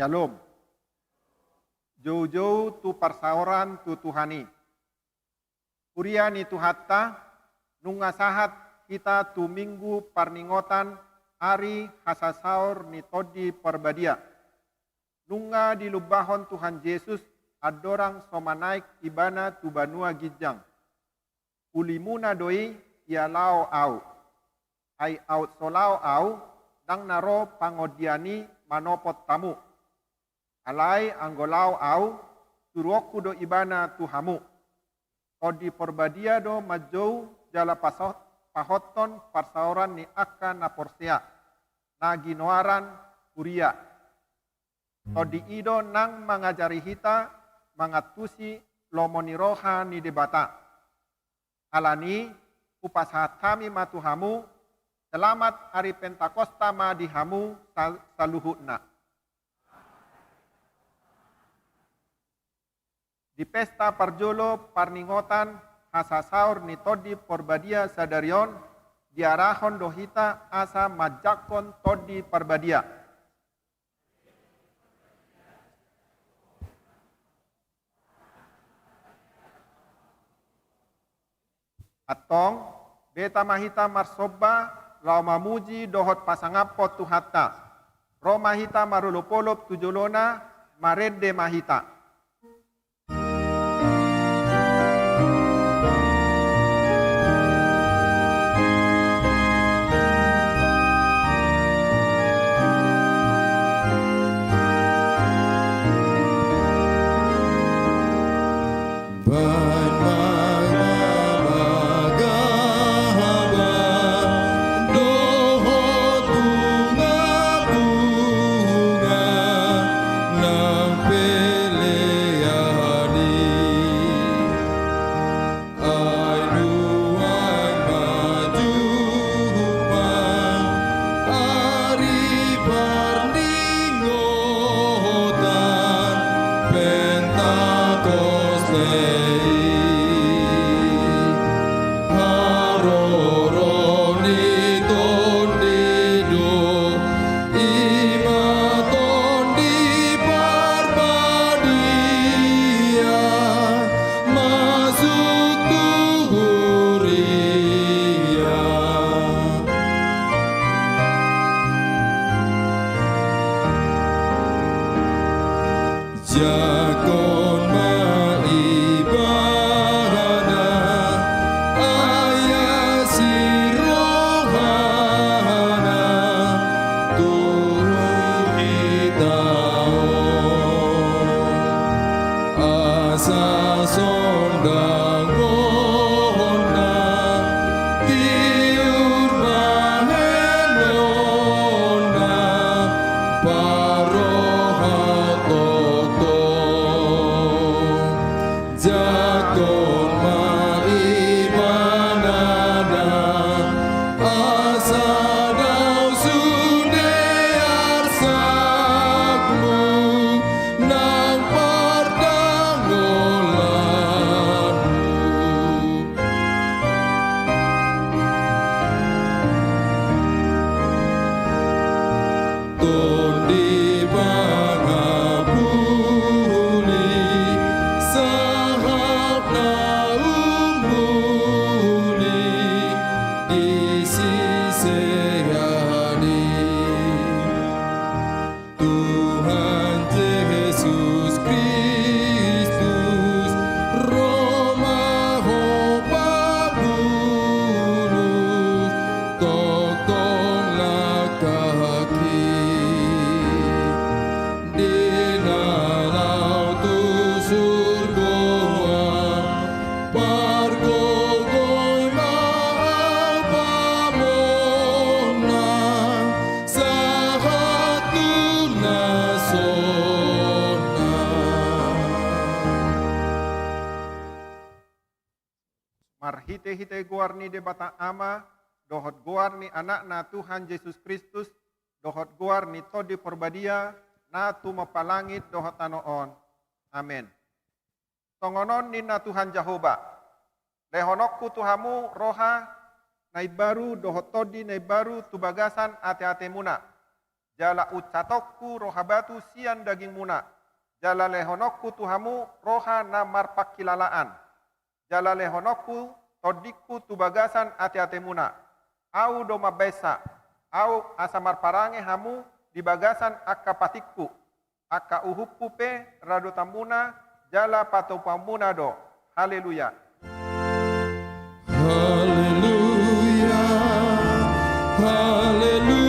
Shalom. Jauh-jauh tu persauran tu Tuhani. Kuria ni Tuhatta, nunga sahat kita tu minggu parningotan hari hasasaur ni todi perbadia. Nunga di lubahon Tuhan Yesus adorang somanaik ibana tu banua gijang. Ulimuna doi ia lao au. Ai out solao au, dang naro pangodiani manopot tamu. Alai anggolau au, suruoku do ibana tuhamu. Odi porbadia do majou jala pahoton parsauran ni akan naporsia. Nagi noaran kuria. Odi ido nang mangajari hita, mangatusi lomoni roha ni debata. Alani upashatami matuhamu, selamat hari Pentakosta madihamu saluhutna. Di pesta parjolo parningotan hasasaur ni todi porbadia sadarion diarahon dohita asa majakon todi parbadia. Atong beta mahita marsoba lau mamuji dohot pasangapot tuhatta. Ro mahita marulupolop tujolona marede mahita. Hite-hite guar ni debata ama, dohot guar ni anak na Tuhan Yesus Kristus, dohot guar ni todi porbadia, na tu mapalangit dohot tanoon. Amen. Tongonon ni na Tuhan Jehovah, lehonokku Tuhamu roha, nai baru dohot todi nai baru tu bagasan ate-ate muna. Jala ucatokku rohabatu sian daging muna. Jala lehonokku tuhamu roha na marpakilalaan. Jala lehonokku todikku tu bagasan ate-ate muna. Au do mabesa. Au asamar parange hamu di bagasan akka patikku. Akka uhuppu pe rado tamuna jala patopamuna do. Haleluya. Haleluya. Haleluya.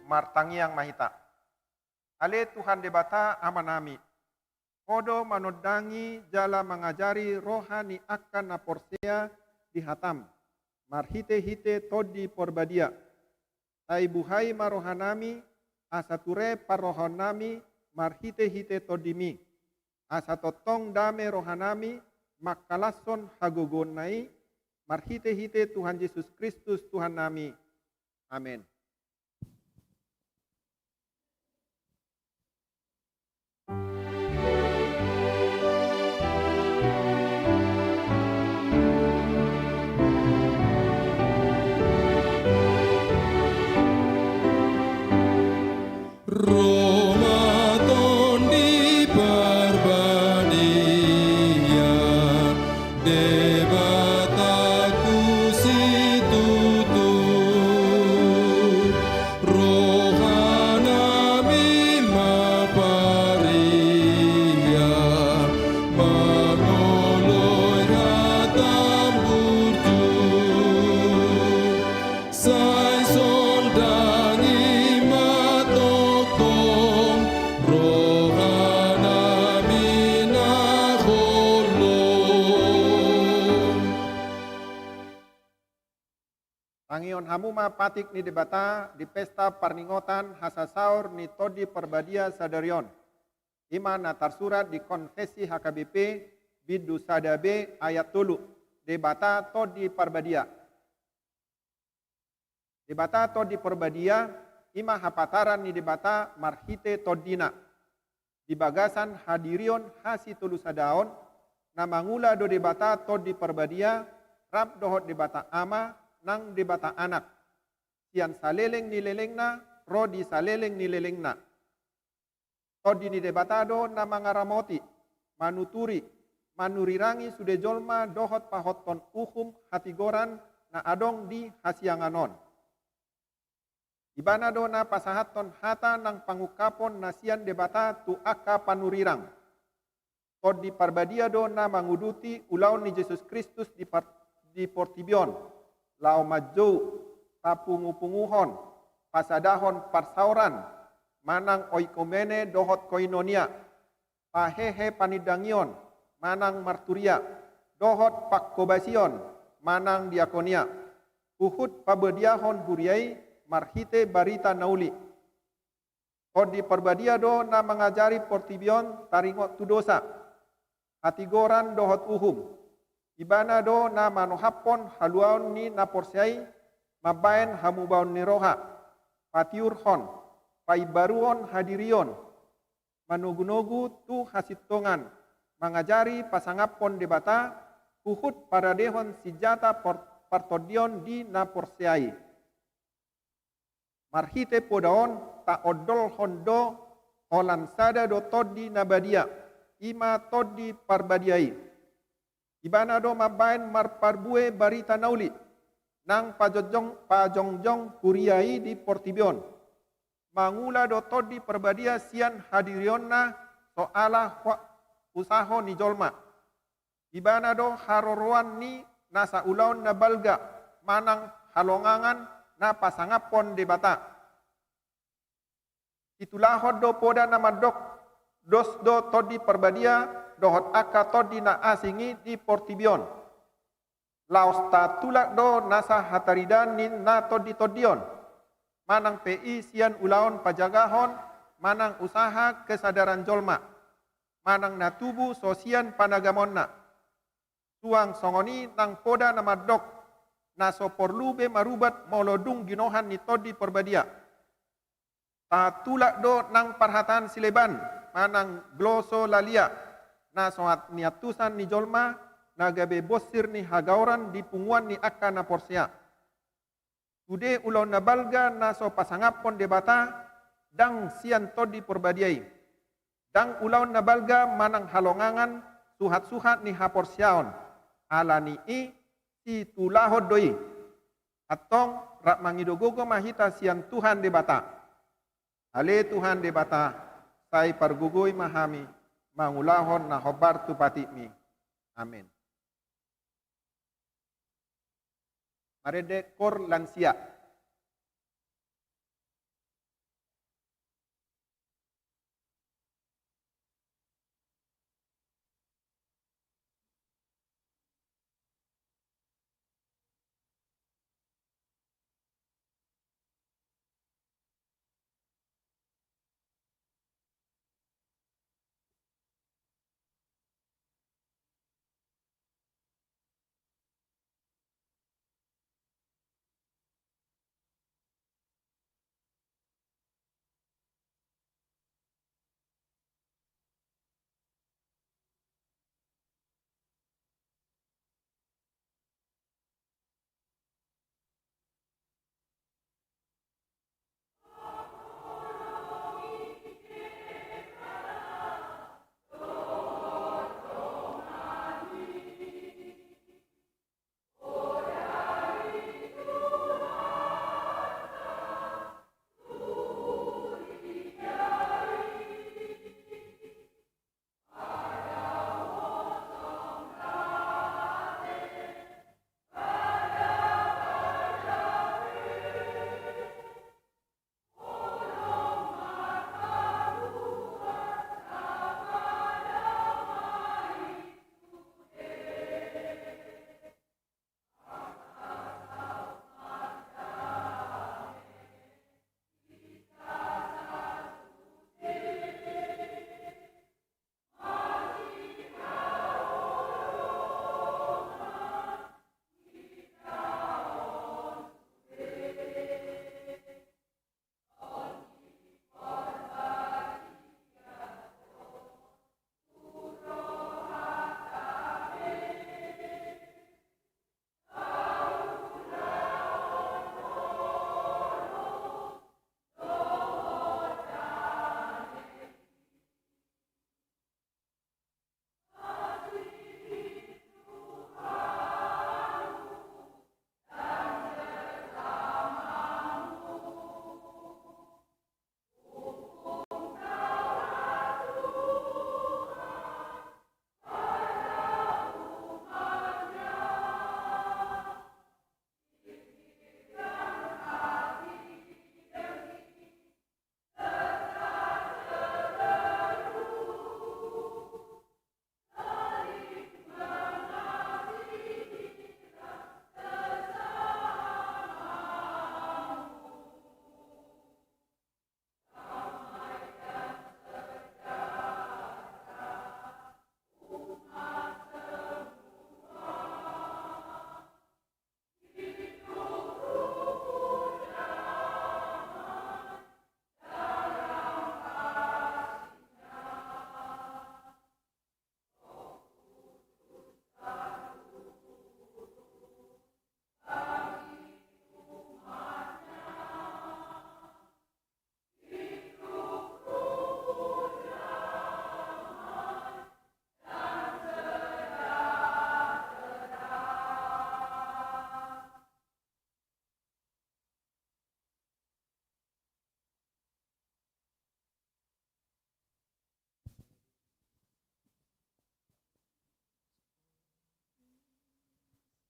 Martangi yang mahita. Ale Tuhan debata amanami. Kodo manodangi jala mengajari rohani akan naporsea di hatam. Marhite-hite todi porbadia. Tai buhai marohanami asature parohanami marhite-hite todimi. Asatotong dame rohanami makalason hagogonai marhite-hite Tuhan Yesus Kristus Tuhan nami. Amin. Ramadan di Parbadia, debataku si tutur, rohanami maparia, manoloy hatam burjur, say soldangi Tangion hamuma patik ni debata di pesta parningotan hasasaur ni todi perbadia sadarion. Ima natar surat di konfesi HKBP bidu sadabe ayat tulu. Debata todi perbadia. Debata todi perbadia ima hapataran ni debata marhite todina. Di bagasan hadirion hasi tulu sadaon. Namangula do debata todi perbadia. Rab dohot debata ama. Nang debata anak. Sian saleleng ni lelengna, rodi saleleng ni lelengna. Todi ni debatado na mangaramoti, manuturi, manurirangi sude jolma dohot pahoton uhum hatigoran na adong di hasianganon. Ibanado na pasahaton hata nang pangukapon na sian debata tu aka panurirang. Todi parbadiado na manguduti ulaw ni Jesus Kristus di Portibion. Lao majo, papungu-punguhon, pasadahon parsauran, manang oikomene dohot koinonia, pahehe panidangion, manang marturia, dohot pakkobasion, manang diakonia, uhud pabediahon huriai, marhite barita nauli. Kodi perbadiado na mengajari portibion taringot tu dosa, hatigoran dohot uhum. Ibana do na manohapon haluaon ni naporsiai mabaen hamubaon ni roha patiurhon paibaruon hadirion manugunogu tu hasitongan mengajari pasangapon debata uhud paradehon sijata partodion di naporsiai marhite podaon ta odol hondo holansada do todi nabadia ima todi parbadiai. Ibana do mabain marparbue barita nauli nang pajongjong kuriai di Portibion. Mangula do todi perbadia sian hadirionna soala usaho ni jolma. Ibana do haroroan ni nasa ulaon na balga manang halongangan na pasangapon debata. Itulah do poda nama dok dos do todi perbadia dohot aka todi na asingi di Portibion. Laos tatulak do nasa hataridan ni na todi todion. Manang PI sian ulaon pajagahon, manang usaha kesadaran jolma. Manang natubu sosian panagamonna. Tuang songoni nang poda nama dok. Naso porlube marubat molodung ginohan ni todi perbadia. Tatulak do nang parhatan sileban, manang gloso lalia. na soat niatusan ni jolma na gabe bosir ni hagauran di punguan ni akka na porsia. Tude ulau na balga na so pasangapon debata dang sian todi porbadiai. Dang ulau na balga manang halongangan suhat-suhat ni haporsiaon. Ala ni si tulahod doi. Atong rak mangidogogo mahita sian Tuhan debata. Ale Tuhan debata sai pargugoy mahami mangulahon na hobar tupati mi. Amin. Marede kor lansia.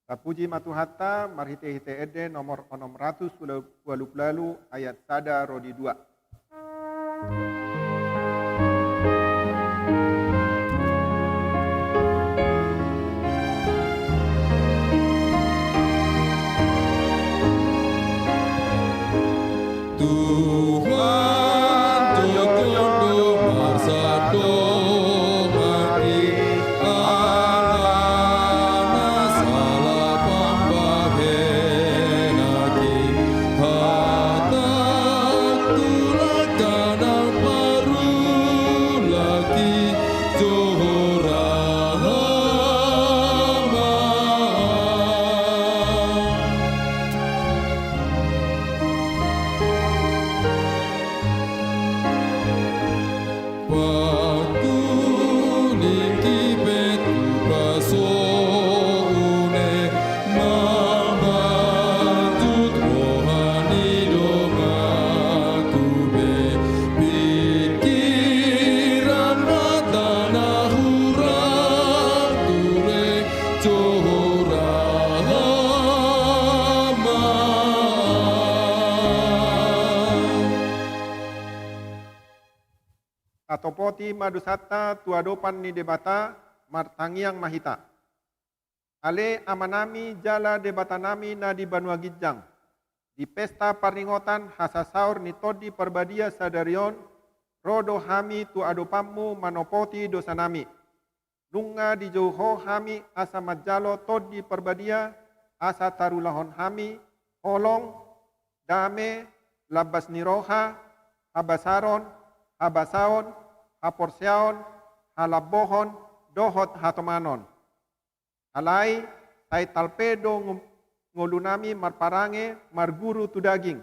Tapuji matuhatta marhite hite ede nomor 620 ayat sada rodi 2. Tanah Tatopoti madusata tuadopan ni debata martangiang mahita. Ale amanami jala debatanami na di Banua Gijang. Di pesta paringotan hasasaur ni todi perbadia sadarion, rodo hami tu adopamu manopoti dosanami. Nunga di jauho hami asa majalo todi perbadia, asa tarulahon hami, holong, dame, labas niroha, habasaron, habasaon, haporseaon, halabohon, dohot hatomanon. Alai, tay talpedo ngolunami marparange, marguru tu daging.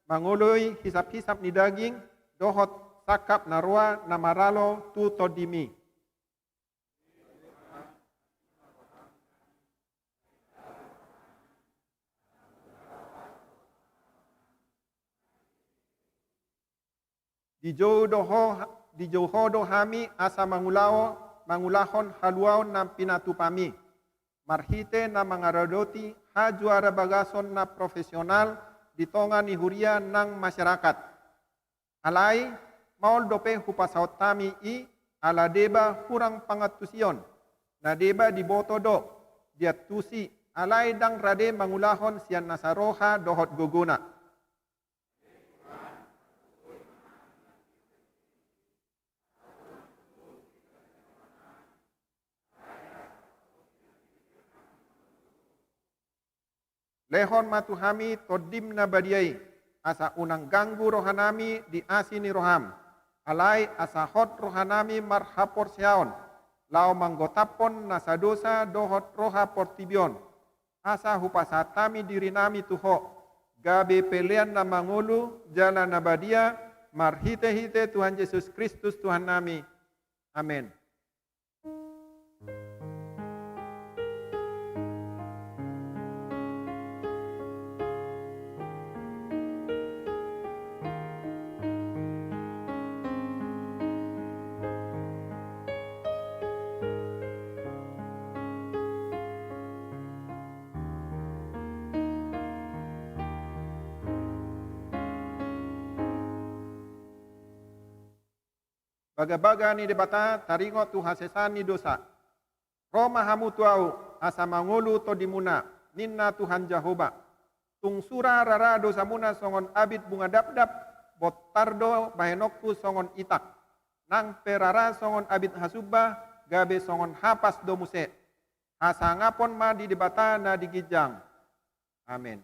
Mangoloi hisap-hisap ni daging, dohot sakap narua namaralo tu todimi. Di jauhodo hami asa mangulahon haluaon na pinatupami. Marhite na mangaradoti ha juara bagason na profesional di tonga ni huria ng masyarakat. Alay, maol dope hupasaot tami i ala deba hurang pangatusion. Na deba di boto do, diatusi alay dang rade mangulahon siyan nasaroha dohot guguna. Lehon matuhami todim na badiay, asa unang ganggu rohanami di asini roham. Alay asa hot rohanami marhapor siaon, lao manggotapon na sadosa dohot roha portibion. Asa hupasatami diri nami tuho, gabe pelean na mangulu, jala na badia, marhite-hite Tuhan Yesus Kristus Tuhan nami. Amin. Baga-baga ni debata taringo tu hasesan ni dosa. Roma hamu tuau asa mangulu to dimuna ninna Tuhan Jehovah. Tung sura rara dosa muna songon abid bunga dap-dap botardo bahenokku songon itak. Nang perara songon abid hasubah gabe songon hapas domuse. Asa ngapon ma di debata na digijang. Amin.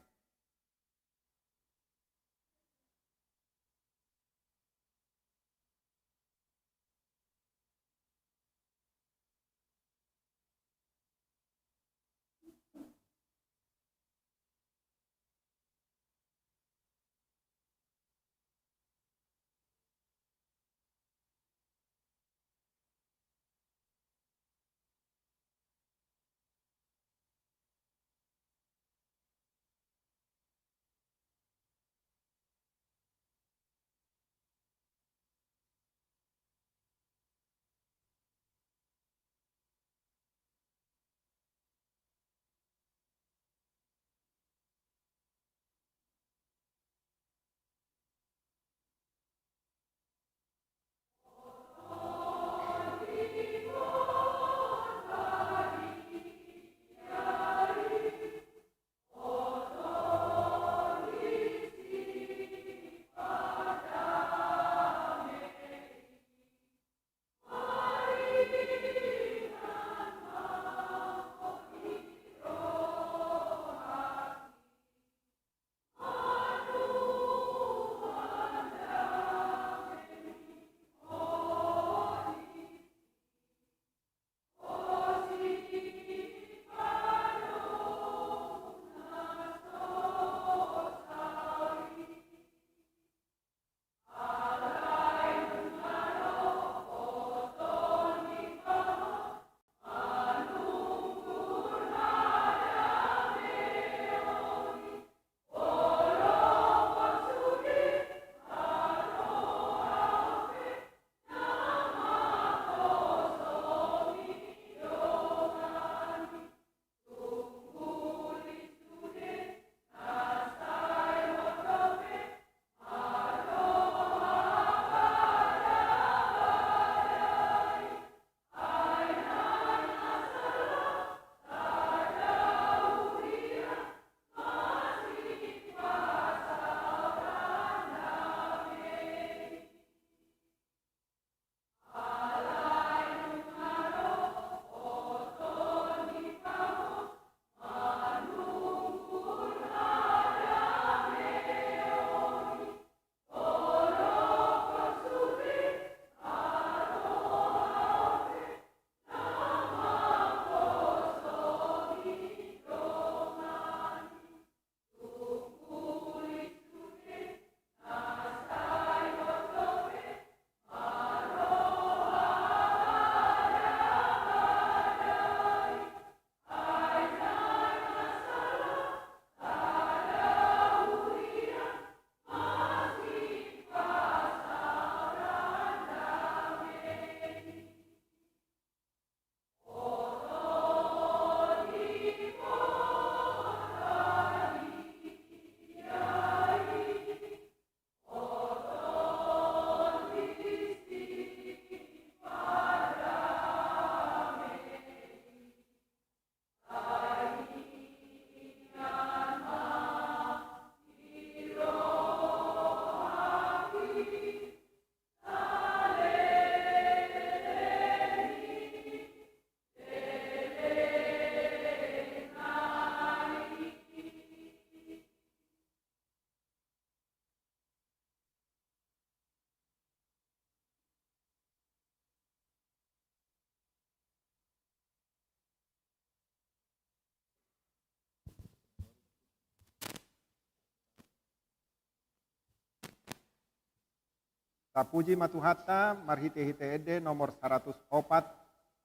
Tapuji matuhata marhite-hite ede nomor 104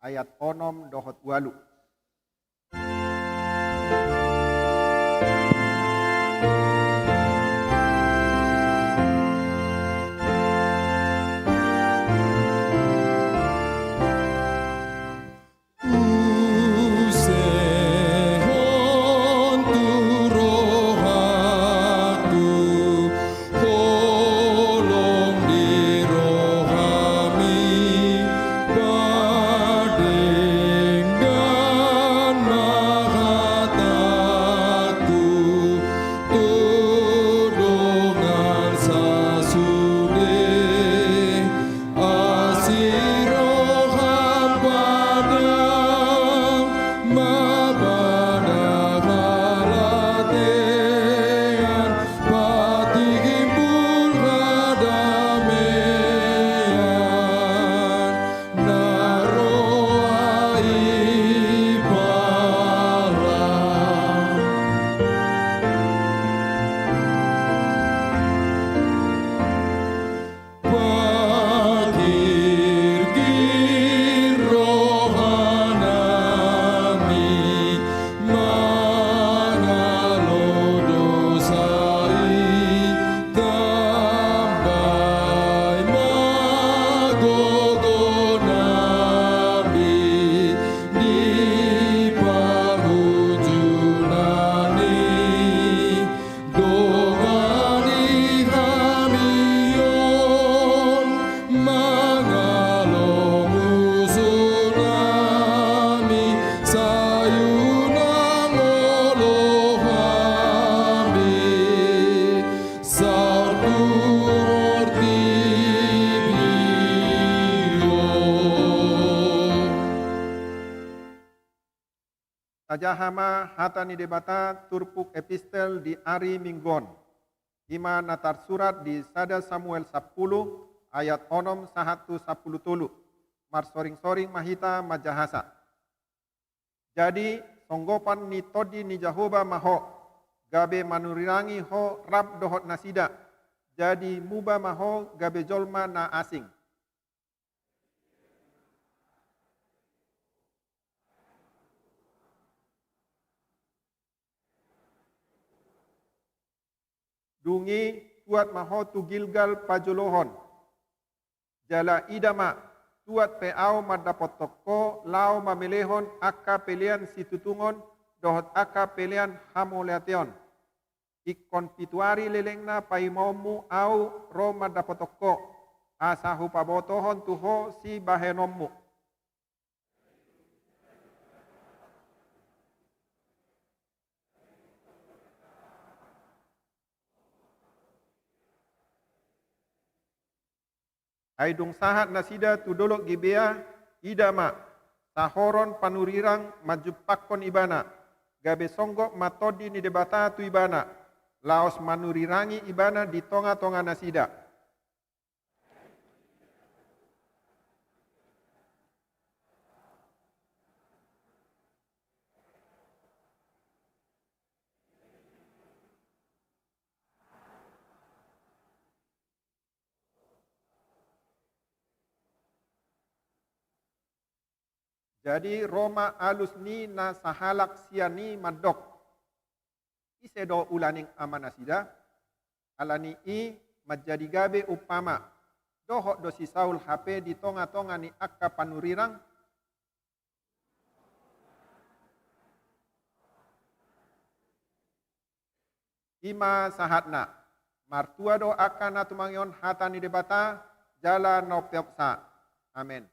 ayat onom dohot walu. Usehon tu rohaku, holong di rohami, padeng dan mahataku, tudongan sasude, asiroham padang, mabada halatean, pati gimbul kadamean, naroa ipala. Pakir rohanami, mangalo dosai, tambai magogo nabi, di pahujunani, dogani hamion, mangalo musunami, sayunang olohami, satu ortibio. Tajahama hatani debata turpuk epistel di Ari Minggon. Ima natar surat di Sada Samuel 10 ayat onom 110 tulu. Mar soring-soring mahita majahasa. Jadi songgopan ni todi ni Jahoba maho. Gabe manurirangi ho rab dohot nasida. Jadi muba maho gabe jolma na asing. Dungi tuat maho tu Gilgal pajolohon. Jala idama tuat peau madapot toko lao mamelehon aka pelian situtungon dohot aka pelian hamoleateon. Ikon pituari lelengna paimomu au ro madapot toko. Asahu pabotohon tuho si bahenommu. Aidung sahat nasida tudolok gibea idama sahoron panurirang majupakon ibana gabe songgok matodi ni debata tu ibana laos manurirangi ibana di tonga-tonga nasida. Jadi Roma alus ni na sahalak siani madok. Isedo ulaning amanasida. Alani i majadi gabe upama. Dohok dosi Saul HP di tonga-tonga ni akka panurirang. Ima sahatna. Martua do akan natumangion hatani debata. Jala no piopsa. Amin.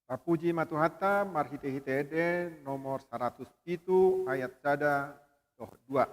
Papuji matuhata marhite-hite ede nomor 107 ayat sada doh 2.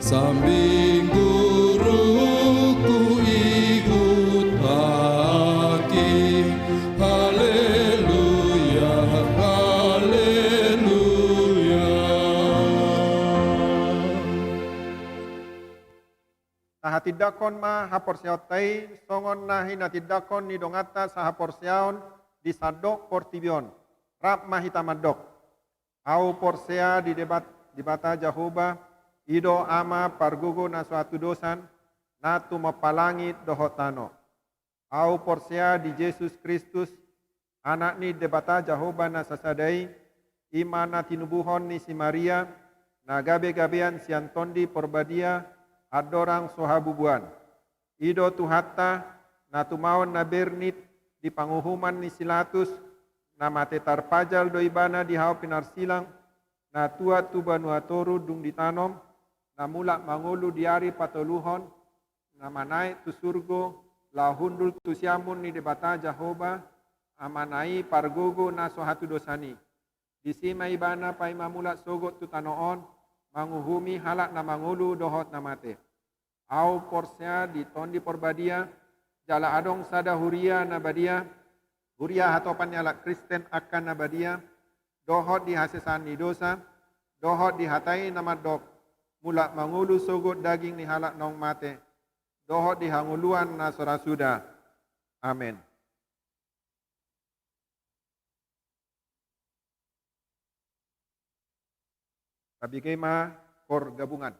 Sambil guruku ikut lagi. Haleluya, haleluya. Sahatidakon ma haporsiautai songon nahi natidakon ni dongata sahaporsiaon di sadok portibion. Rap mahitamadok. Au porsea di bata Jehovah. Ido ama pargugo na suatu dosan, natu mapalangit dohotano. Au porsea di Yesus Kristus, anak ni debata Jehovah na sasadai, ima na tinubuhon ni si Maria, na gabe-gabean si Antondi porbadia, adorang sohabubuan. Ido tuhata, na tumawon na bernit, di panguhuman ni Silatus, na matetar pajal do ibana di hao pinarsilang, na tua tuba nuatoru dung ditanom, na mulak mangulu diari patoluhon, na manai tu surgo, la hundul tu siamun ni debata Jehovah, amanai pargogo na sohatu dosani. Disima ibana pai mamulak sogot tu tanoon, manguhumi halak na mangulu dohot na mate. Au porsea di tondi porbadia, jala adong sada huria na badia, huria hatopan nyala Kristen akan na badia, dohot di hasesan ni dosa, dohot di hatai nama dok, mulak mangulu sogot daging ni halak nong mate, dohot di hanguluan na sorasuda. Amin. Kabigay ma kor gabungan.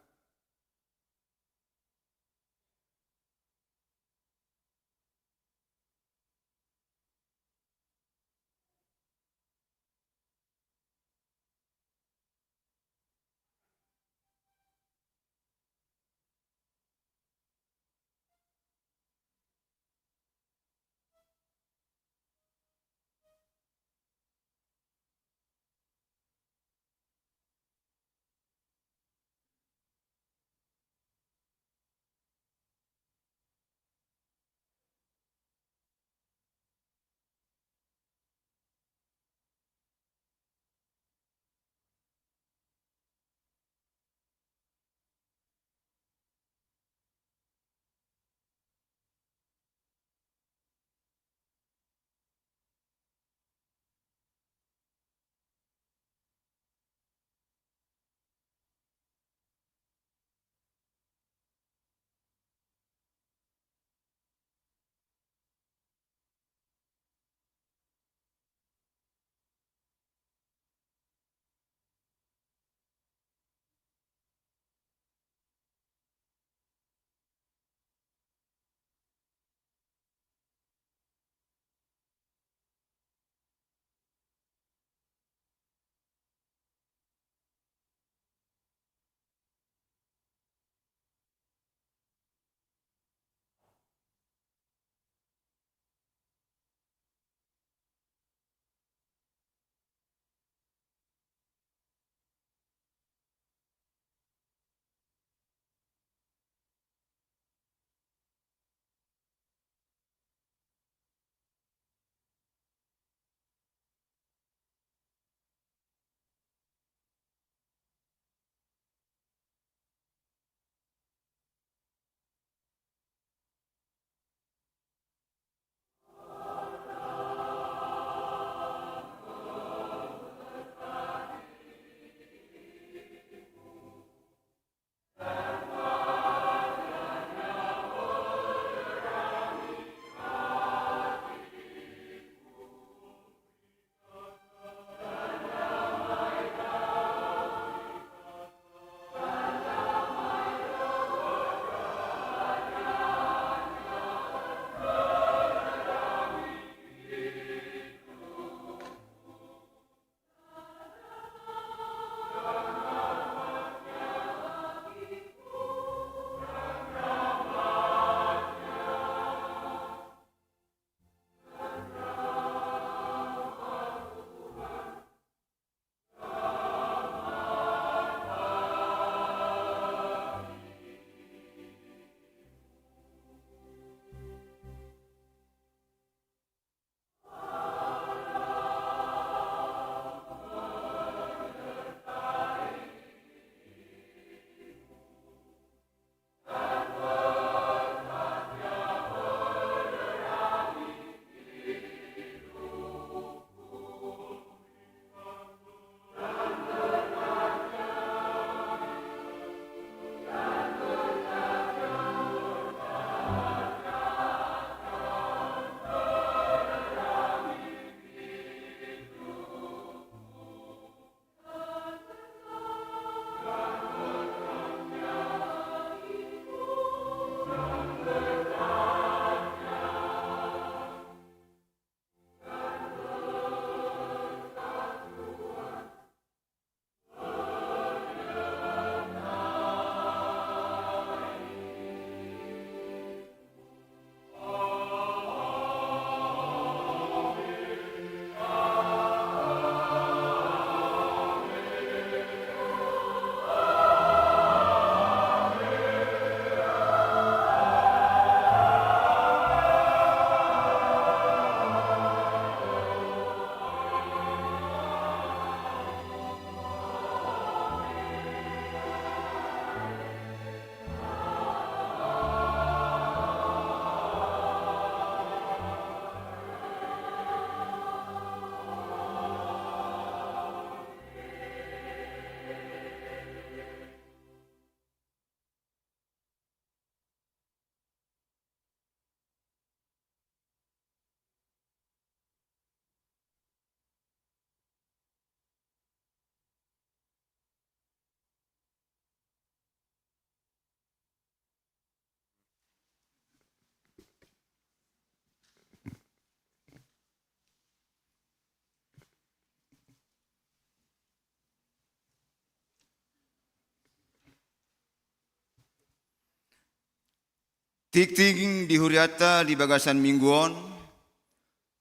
Tikting di huriata di bagasan mingguon,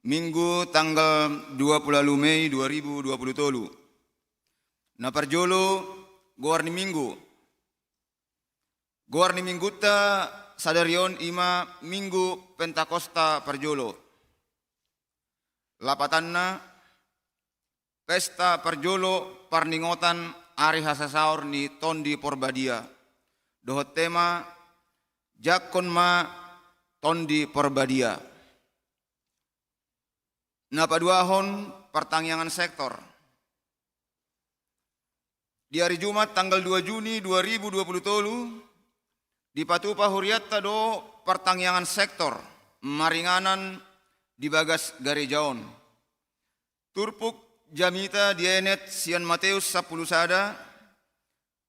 Minggu tanggal 20 Mei 2020. Na parjolo goarni minggu. Goarni mingguta sadarion ima minggu Pentakosta parjolo. Lapatanna pesta parjolo parningotan ari hasasaur ni tondi porbadia. Dohot tema jakon ma tondi porbadia. Napaduahon pertangyangan sektor. Di hari Jumat tanggal 2 Juni 2020 di Patupa Huriatta do pertangyangan sektor maringanan di bagas garejaon. Turpuk jamita dienet Sian Mateus 10 sada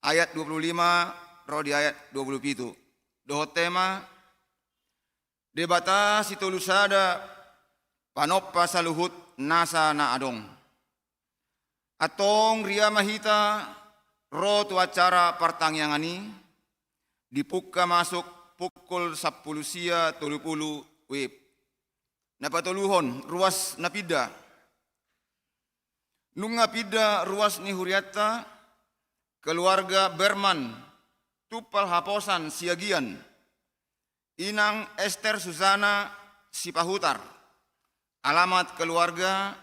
ayat 25 roh di ayat 27. Dohot tema debata situlusada panoppa saluhut nasa na adong. Atong ria mahita ro tu acara pertangyangani dipukka masuk pukul 10 sia 30 wib. Napatuluhon ruas napida. Nunga pida ruas ni huriatta keluarga Berman Tupal Haposan Siagian Inang Esther Susana Sipahutar. Alamat keluarga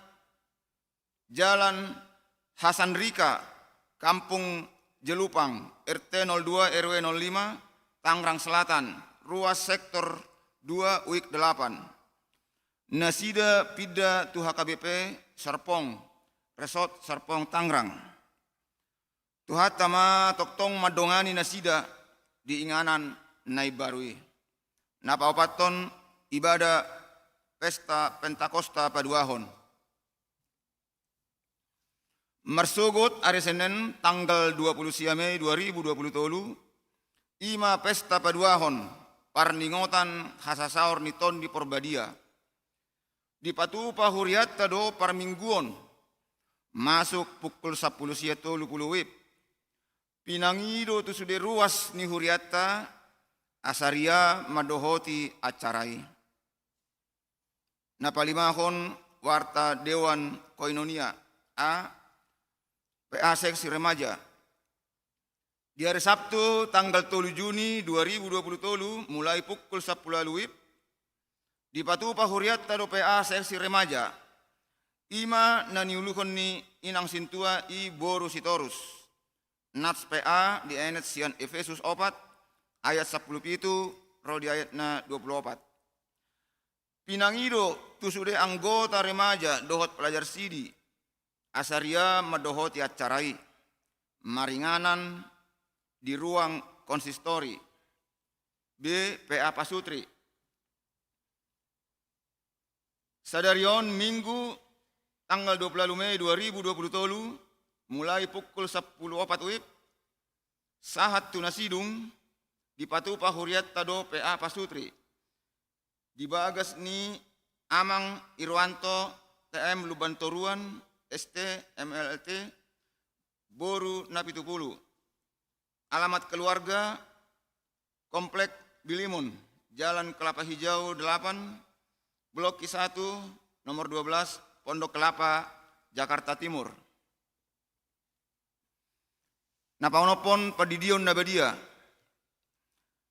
Jalan Hasan Rika Kampung Jelupang RT 02 RW 05 Tangerang Selatan ruas sektor 2 UIK 8. Nasida Pida Tu HKBP Serpong Resort Serpong Tangerang. Tuhatama toktong madongani nasida diinganan nai barui. Napa opaton ibadah pesta Pentakosta paduahon. Marsugut hari Senin tanggal 20 Mei 2020 ima pesta paduahon parningotan hasasaur niton di porbadia. Di Patupa Huriatta do parmingguon masuk pukul 10 sia 30 wib. Pinangido tu sude ruas ni huriatta asaria madohoti acarai. Napalimahon warta Dewan Koinonia A PA Seksi Remaja. Di hari Sabtu tanggal 7 Juni 2020 mulai pukul 10 wib di Patupa Huriatta do PA Seksi Remaja ima naniuluhon ni inang sintua i boru sitorus. Nats PA di ayat Sian Efesus 4 ayat 10 roh di ayat na 24. Pinangido tusude anggota remaja dohot pelajar sidi asaria madohoti acarai maringanan di ruang konsistori B PA Pasutri. Sadarion Minggu tanggal 20 Mei 2020 mulai pukul 10.04 wib sahat tunasidung di Patupa Huriatta do PA Pasutri. Di bagas ni Amang Irwanto TM Lubantoruan ST MLT Boru Napitupulu. Alamat keluarga Komplek Bilimun Jalan Kelapa Hijau 8 Blok I1 nomor 12 Pondok Kelapa Jakarta Timur. Napaunopon padidion nabadia.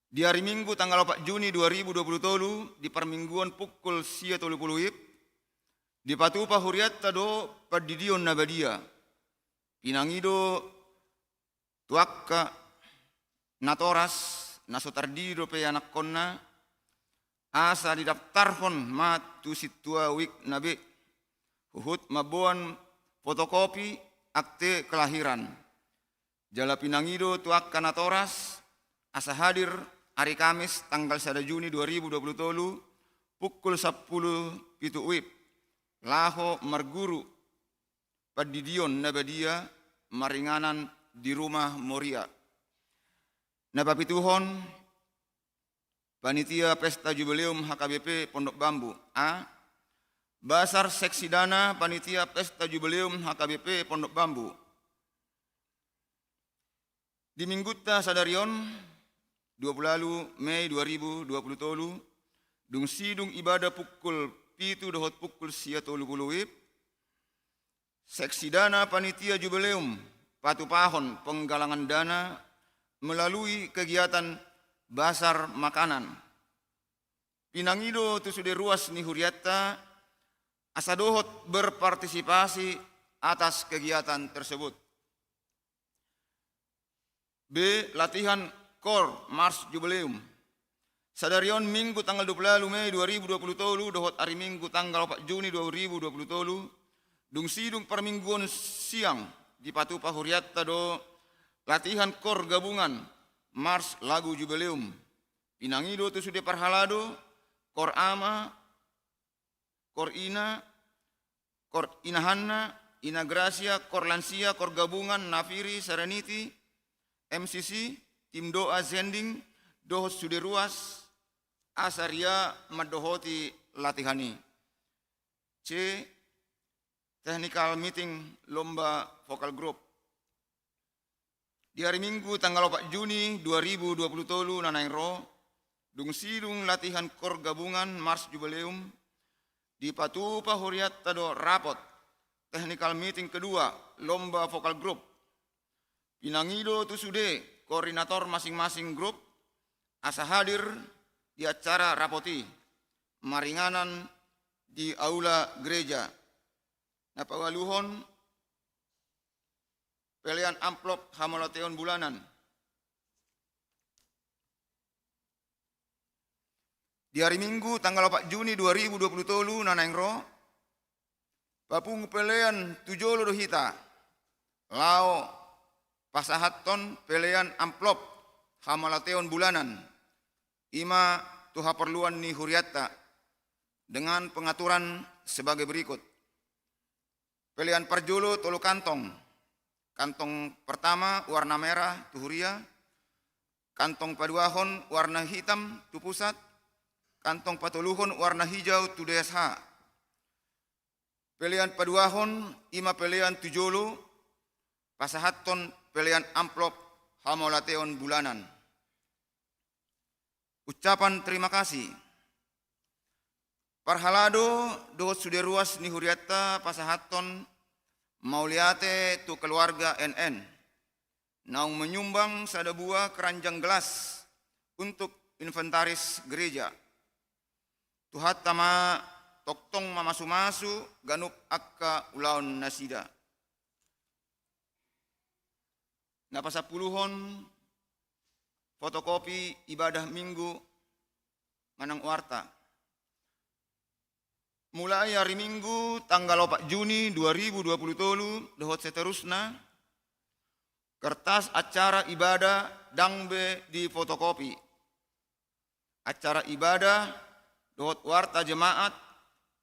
Di hari Minggu tanggal 4 Juni 2020 di permingguan pukul 10.30 wib di Patupa Huriatta do padidion nabadia. Pinangido tuakka natoras nasotardido pe anak konna asa didaftarhon ma tu situa wik nabe huhut mabuan fotokopi akte kelahiran. Jala pinangido tuak kanatoras asa hadir hari Kamis tanggal 1 Juni 2020 pukul 10 wib laho marguru padidion nabadia maringanan di rumah Moria. Napapituhon Panitia Pesta Jubileum HKBP Pondok Bambu A. Basar Seksi Dana Panitia Pesta Jubileum HKBP Pondok Bambu. Di Mingguta Sadarion Mei 2020 tolu, dung sidung ibadah pukul pitu dohot pukul sia tolu puluh wib, seksi dana panitia jubileum patu pahon penggalangan dana melalui kegiatan basar makanan. Pinangido tu sudah ruas ni Huriatta asadohot berpartisipasi atas kegiatan tersebut. B. Latihan Kor Mars Jubileum. Sadarion Minggu tanggal 20 Mei 2020 tolu dohot hari Minggu tanggal 4 Juni 2020 tolu dung sidung permingguan siang di Patupa Huriatta do latihan Kor gabungan Mars lagu Jubileum. Pinangido tu sudah parhalado Kor Ama, Kor Ina, Kor Inahanna, Ina Gracia, Kor Lansia, Kor Gabungan, Nafiri, Serenity, MCC, Tim Doa Zending, Dohot Suderuas, Asaria Madohoti Latihani. C. Technical Meeting Lomba Vokal Group. Di hari Minggu tanggal 4 Juni 2020 tolu nanaingro, dung sidung latihan Kor Gabungan Mars Jubileum di Patupa Huriatta do rapot technical meeting kedua lomba vokal grup. Pinangido tu sude koordinator masing-masing grup asa hadir di acara rapoti maringanan di aula gereja. Napawaluhon pelian amplop hamolateon bulanan. Di hari Minggu tanggal 4 Juni 2020 tolu nanaingro papung pelean tujolo dohita lao pasahaton pelean amplop hamalateon bulanan ima tuha perluan ni Huriatta dengan pengaturan sebagai berikut. Pelean parjolo tolu kantong. Kantong pertama warna merah tu Huria, kantong paduahon warna hitam tu pusat, kantong patuluhon warna hijau tu DSH. Pelian paduahon ima pelian tujolo, pasahaton pelian amplop hamolateon bulanan. Ucapan terima kasih. Parhalado dohot suderuas ni Huriatta pasahaton mauliate tu keluarga NN. Naung menyumbang sadabua keranjang gelas untuk inventaris gereja. Tuhat tama toktong mamasu-masu ganup akka ulaon nasida. Napasapuluhon fotokopi ibadah minggu manang warta. Mulai hari Minggu tanggal 4 Juni 2020 tolu dohot seterusna kertas acara ibadah dangbe di fotokopi. Acara ibadah dohot warta jemaat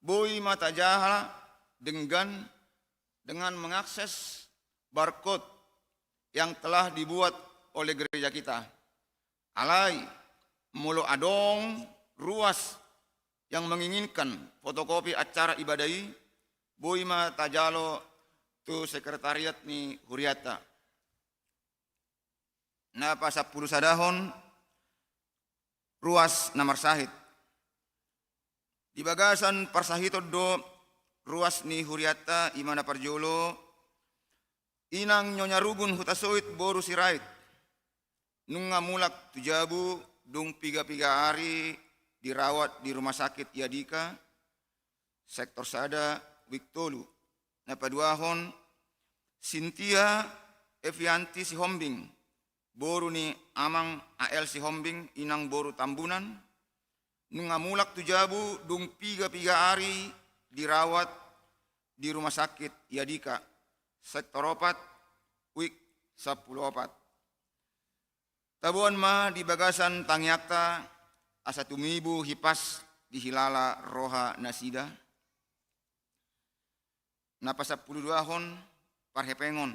boi mata jaha dengan mengakses barcode yang telah dibuat oleh gereja kita. Alai mulo adong ruas yang menginginkan fotokopi acara ibadai boi mata jalo tu sekretariat ni Huriatta. Napa 10 sadahon ruas namar sahit. Di bagasan parsahito do ruas ni Huriatta imana parjolo inang nyonya rugun hutasoit boru sirait nunga mulak tujabu dung piga-piga hari dirawat di rumah sakit Yadika sektor Sada Wiktolu. Napaduahon Cynthia Evianti Sihombing boru ni amang AL Sihombing inang boru Tambunan nungamulak tujabu dung piga-piga hari dirawat di rumah sakit Yadika sektor 4 Wik 10 tabuan ma di bagasan tangyakta asa tumibu hipas di hilala roha nasida. Napa 10 duahon parhepengon.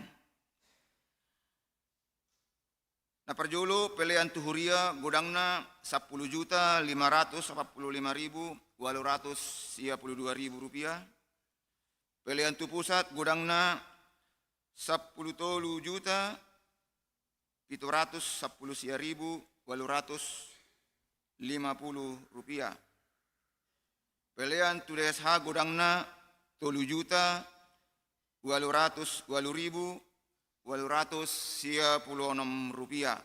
Naparjolo pelean tuhuria godangna 10.545.862 rupiah. Pelean tu pusat godangna 10.700.710.000 rupiah. Pelean tulis ha godangna 3.800.800 rupiah.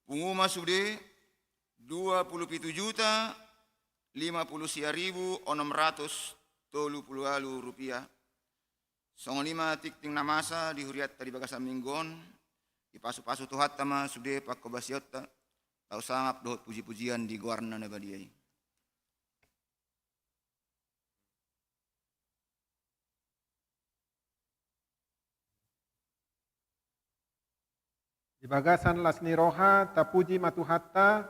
Penguma sude 27.050.630 rupiah. Songonima tikting namasa dihuriat tadi bagasan minggon. Ipasu-pasu tuhat tama sude pak kobasiota. Tau sangap dohot puji-pujian di guarna nebadiai. Di bagasan lasni roha tapuji matuhatta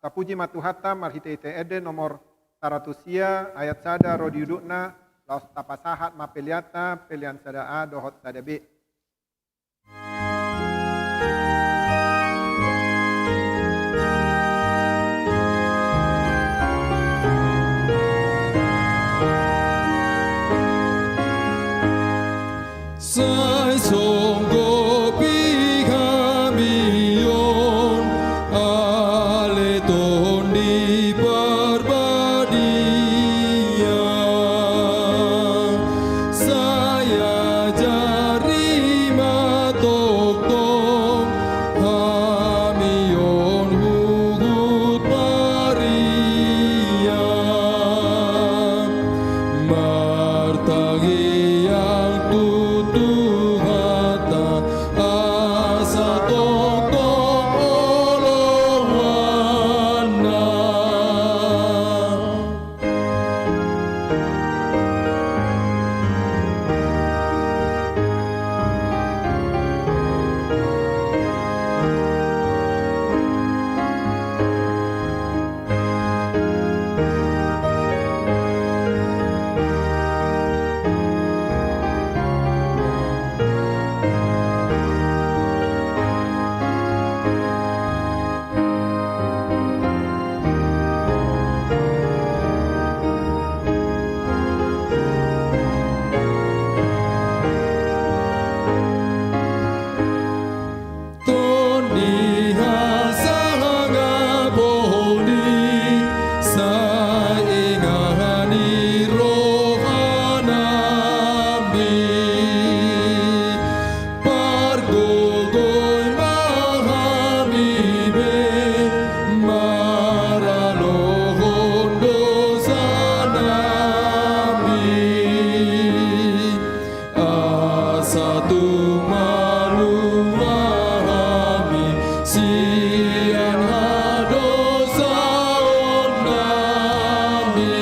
tapuji matuhatta marhite ite ede nomor 100 ayat sada rodiudukna laos tapasahat mapeliata pelian sada a dohot sada b. Sai songgo pigamion ale tondi barbadia saya jari matokong hamion hugut Maria martagi yang tutup hata asa tokong olohana. Toni hasanga boni saingani rohanami pargogoy mahamibe maralohon dosanami asatu maluahami sian hadosaon nami.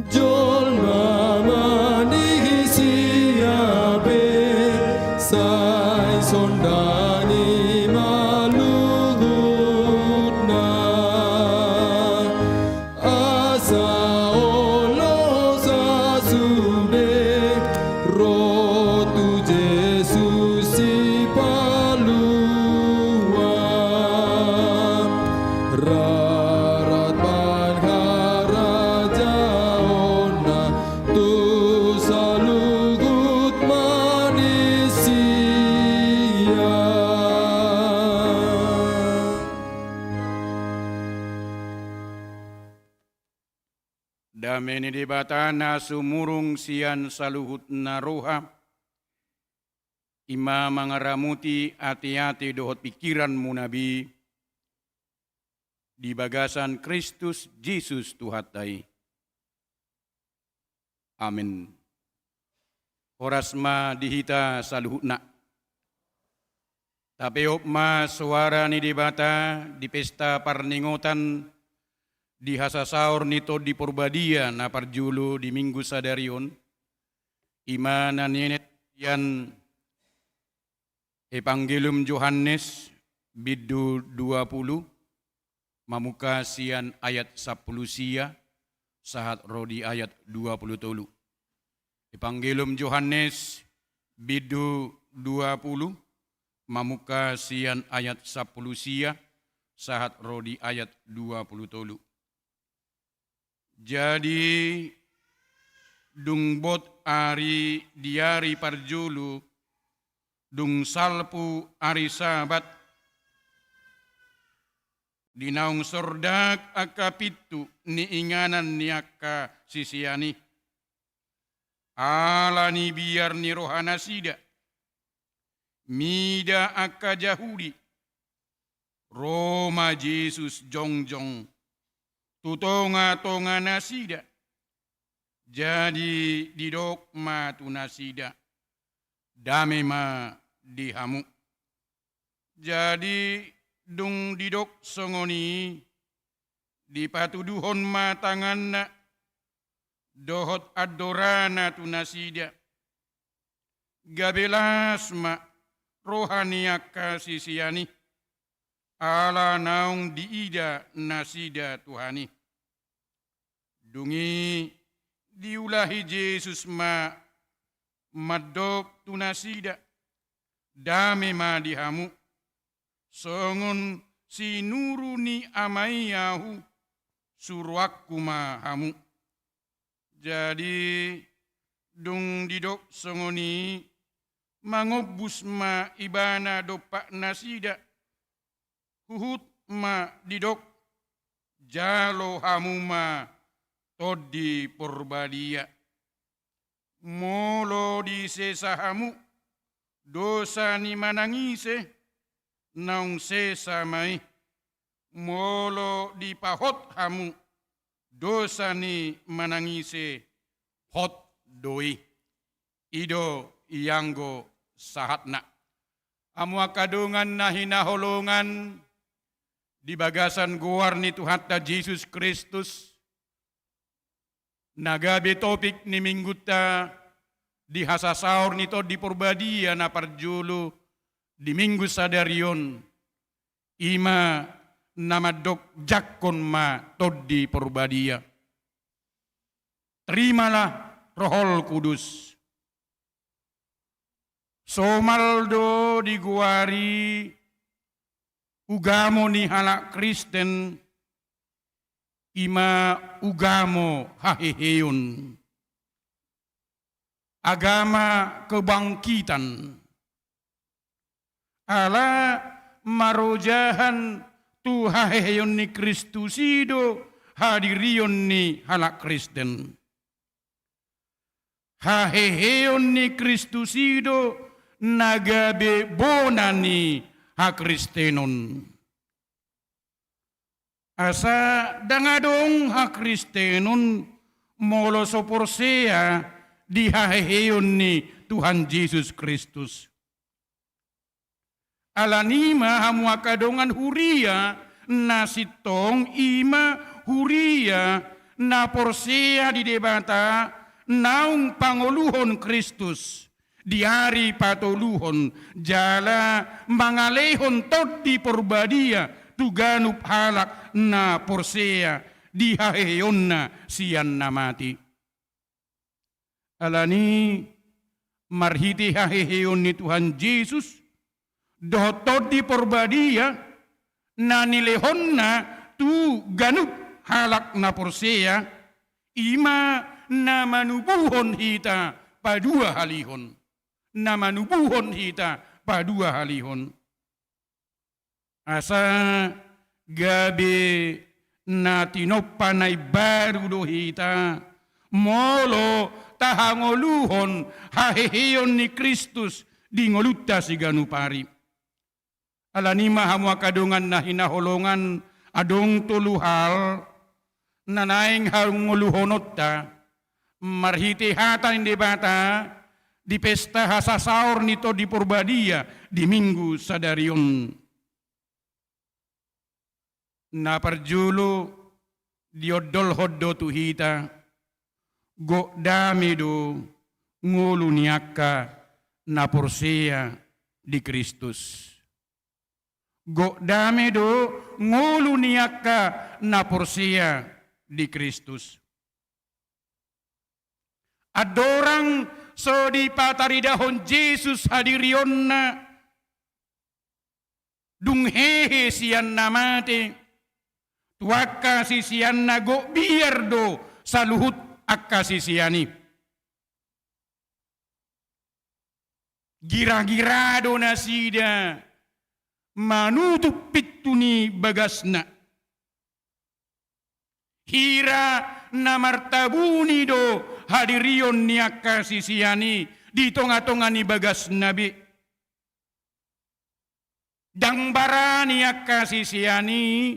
Jol mama ni siabe sai sondani malugutna asa olo sasude rotu Jesus si palua rarat pangharajaona tu salugut manisia. Dameni di batana sumurung sian saluhut naroha. Ima mangaramuti hati-hati dohot pikiranmu nabi. Di bagasan Kristus Jesus Tuhatai. Amin. Horasma dihita saluhutna. Tapeop ma suara ni di bata di pesta parningotan di hasasaur nito di Purbadia na parjulu di minggu sadarion, imana nenet yan Evangelium Yohanes bidu 20, mamuka sian ayat 10 sia, sahat rodi ayat 20 tolu. Evangelium Yohanes bidu 20, mamuka sian ayat 10 sia, sahat rodi ayat 20 tolu. Jadi dung bot ari diari parjulu, dung salpu ari sabat, dinaung sordak akapitu ni inganan ni akka sisiani. Ala ni biar ni rohana sida, mida akka jahudi, Roma Yesus jongjong, tutonga-tonga nasida, jadi didok ma tu nasida, dame ma dihamu. Jadi dung didok songoni, dipatuduhon ma tanganna, dohot adorana tu nasida, gabelas ma rohaniaka sisiani, ala naung diida nasida Tuhani. Dungi diulahi Yesus ma madok tu nasida, dame ma dihamu, songon sinuruni amayahu, surwakku ma hamu. Jadi dung didok songoni, mangobus ma ibana dopak nasida, huhut ma didok, jalo hamu ma todi Purbadia. Molo di sesa hamu, dosa ni manangise, naung sesa mai. Molo di pahot hamu, dosa ni manangise, hot doi. Ido iyanggo sahatna. Amu akadungan na hinaholongan, di bagasan guar ni Tuhan Yesus Kristus, nagabe topik ni mingguta di hasasaur nito di Purbadia na parjulu di minggu sadarion, ima namadok jakon ma todi Purbadia. Terimalah Rohol Kudus. Somaldo diguari ugamo ni halak Kristen, ima ugamo haheheun, agama kebangkitan, ala marojahan tu haheheun ni Kristusido hadirion ni halak Kristen. Haheheun ni Kristusido nagabe bonani ha Kristenon. Asa dangadong ha Kristenon molo soporsea di haheheon ni Tuhan Yesus Kristus. Alanima hamua kadongan huria nasitong ima huria na porsea di debata naung pangoluhon Kristus. Di hari patoluhon jala mangalehon todi Purbadia tuganup halak na porsea di haheyonna sian namati. Alani marhiti haheyon ni Tuhan Yesus doh todi Purbadia na nilehonna tu ganup halak na porsea ima na manubuhon hita padua halihon. Na manubuhon hita padua halihon. Asa gabe na tinopanay baru do hita molo tahangoluhon haheheyon ni Kristus di ngoluta si ganupari. Alanima hamu kadungan na hinaholongan adong tuluhal nanaing hangoluhonot ta marhiti hatan di bata di pesta hasasaur nito di Purbadia di minggu sadarion. Na parjulu diodol hoddo tuhita go dame do ngulu niaka na porsia di Kristus. Go dame do ngulu niaka na porsia di Kristus. Adorang so di pataridahon Jesus hadirion na dunghehe siyan namate tuaka sisiyan na go biyardo sa luhut akka sisiyani. Gira-girado na sida manutup pituni bagasna. Hira na martabuni do hadirion niya kasisiyani di tonga-tonga ni bagas nabi. Dangbara niya kasisiyani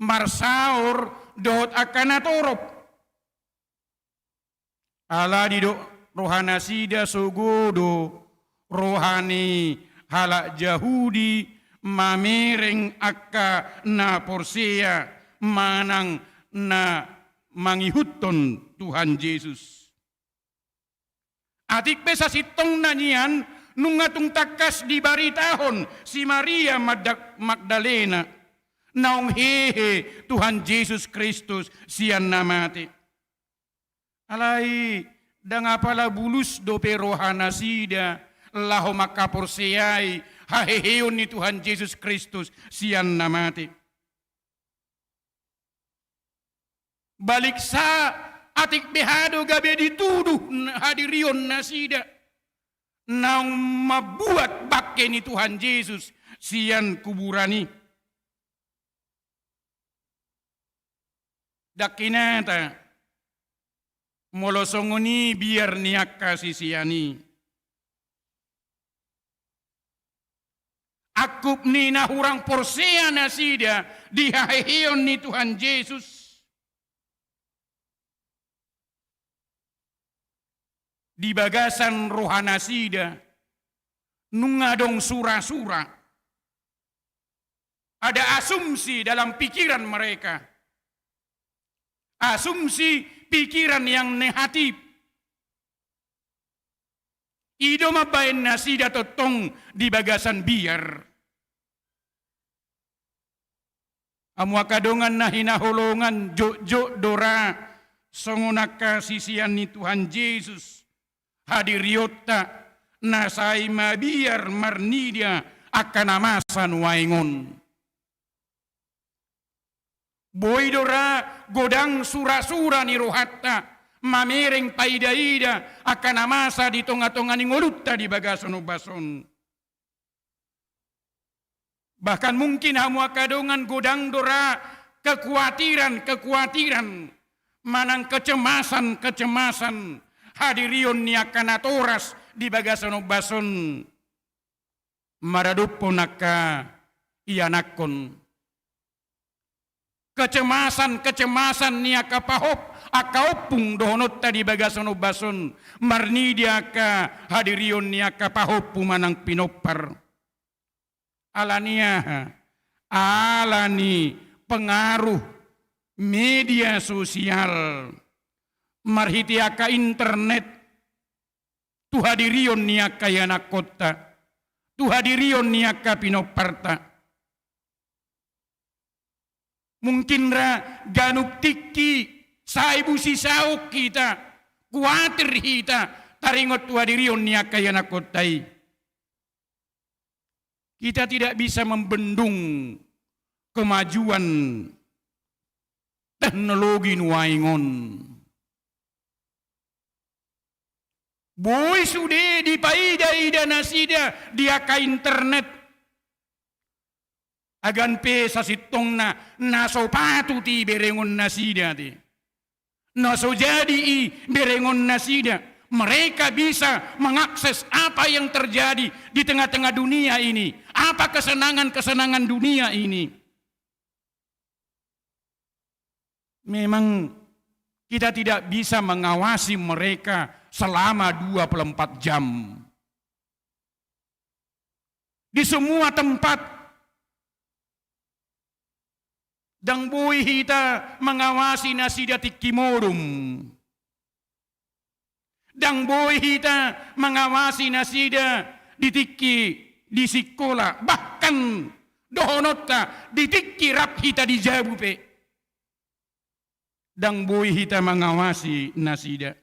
marsaur dot akanatorop. Ala di do rohana sida sugudo rohani halak Yahudi mamereng akka na porsia manang na mangihuton Tuhan Yesus. Atik besa sitong na niyan nung atong takas di baritahon si Maria Magdalena naong hehe Tuhan Yesus Kristus siyan namate. Alay da nga pala bulus do perohana sida laho makaporsiay haheheon ni Tuhan Yesus Kristus siyan namate. Balik sa atik behado gabi dituduh hadirion na sida nang mabuat bakke ni Tuhan Yesus siyan kuburani. Dakinata molosongoni biar niak kasih siyani. Akup ni nahurang porsia na sida dihaheon ni Tuhan Yesus. Di bagasan rohana sida nungadong sura-sura. Ada asumsi dalam pikiran mereka. Asumsi pikiran yang negatif. Ido mabain nasida totong di bagasan biar. Amwa kadongan na hinaholongan jo dora songonaka sisian ni Tuhan Yesus. Hadiriota nasai mabiar marnidia akan amasan waingon. Boydora godang sura-sura ni rohatta mamereng paida-ida akan amasa di tonga-tonga ni ngolutta di bagason bason. Bahkan mungkin hamu akadongan godang dora kekhawatiran manang kecemasan hadirion ni akan atoras di bagason bason maradupon naka ianakon. Kecemasan niya akaopung dohonot tadi bagason bason marni dia ka hadirion niya kapahop pumanang pinopar. Alani pengaruh media sosial marhiti ka internet tu hadirion niya kayana kota tu hadirion niya ka pinoparta. Mungkin ganuk tiki saibu sisauk kita kuatir kita taringot tuadirion niya kaya nakotai. Kita tidak bisa membendung kemajuan teknologi nuaingon. Boy sudah di paida-ida nasida dia ka internet. Agan pe sa sitong na nasopatu ti berengon nasida ti. Naso jadi i berengon nasida. Mereka bisa mengakses apa yang terjadi di tengah-tengah dunia ini. Apa kesenangan-kesenangan dunia ini. Memang kita tidak bisa mengawasi mereka selama 24 jam. Di semua tempat Dang boy hita mengawasi nasida tikimorum. Dang boy hita mengawasi nasida ditiki di sekolah. Bahkan dohonot ka ditiki rap hita di jabupe. Dang boy hita mengawasi nasida.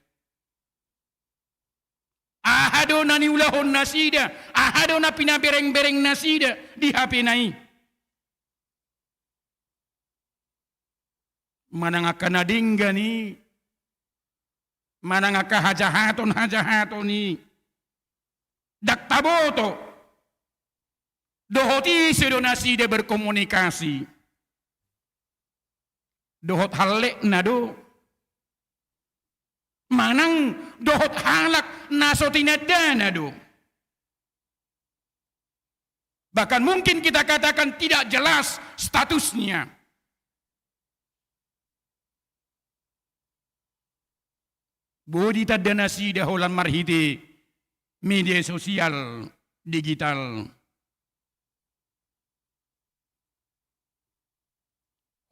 Ahado na niulahon nasida. Ahado na pinabereng-bereng nasida di HP nai. Manang akanadingga ni. Manang akahajahaton ni. Daktaboto. Dohoti sedo nasida berkomunikasi. Dohot halek na do. Manang dohot halak naso tinadana do. Bahkan mungkin kita katakan tidak jelas statusnya. Bodi tadana sida holan marhiti media sosial digital.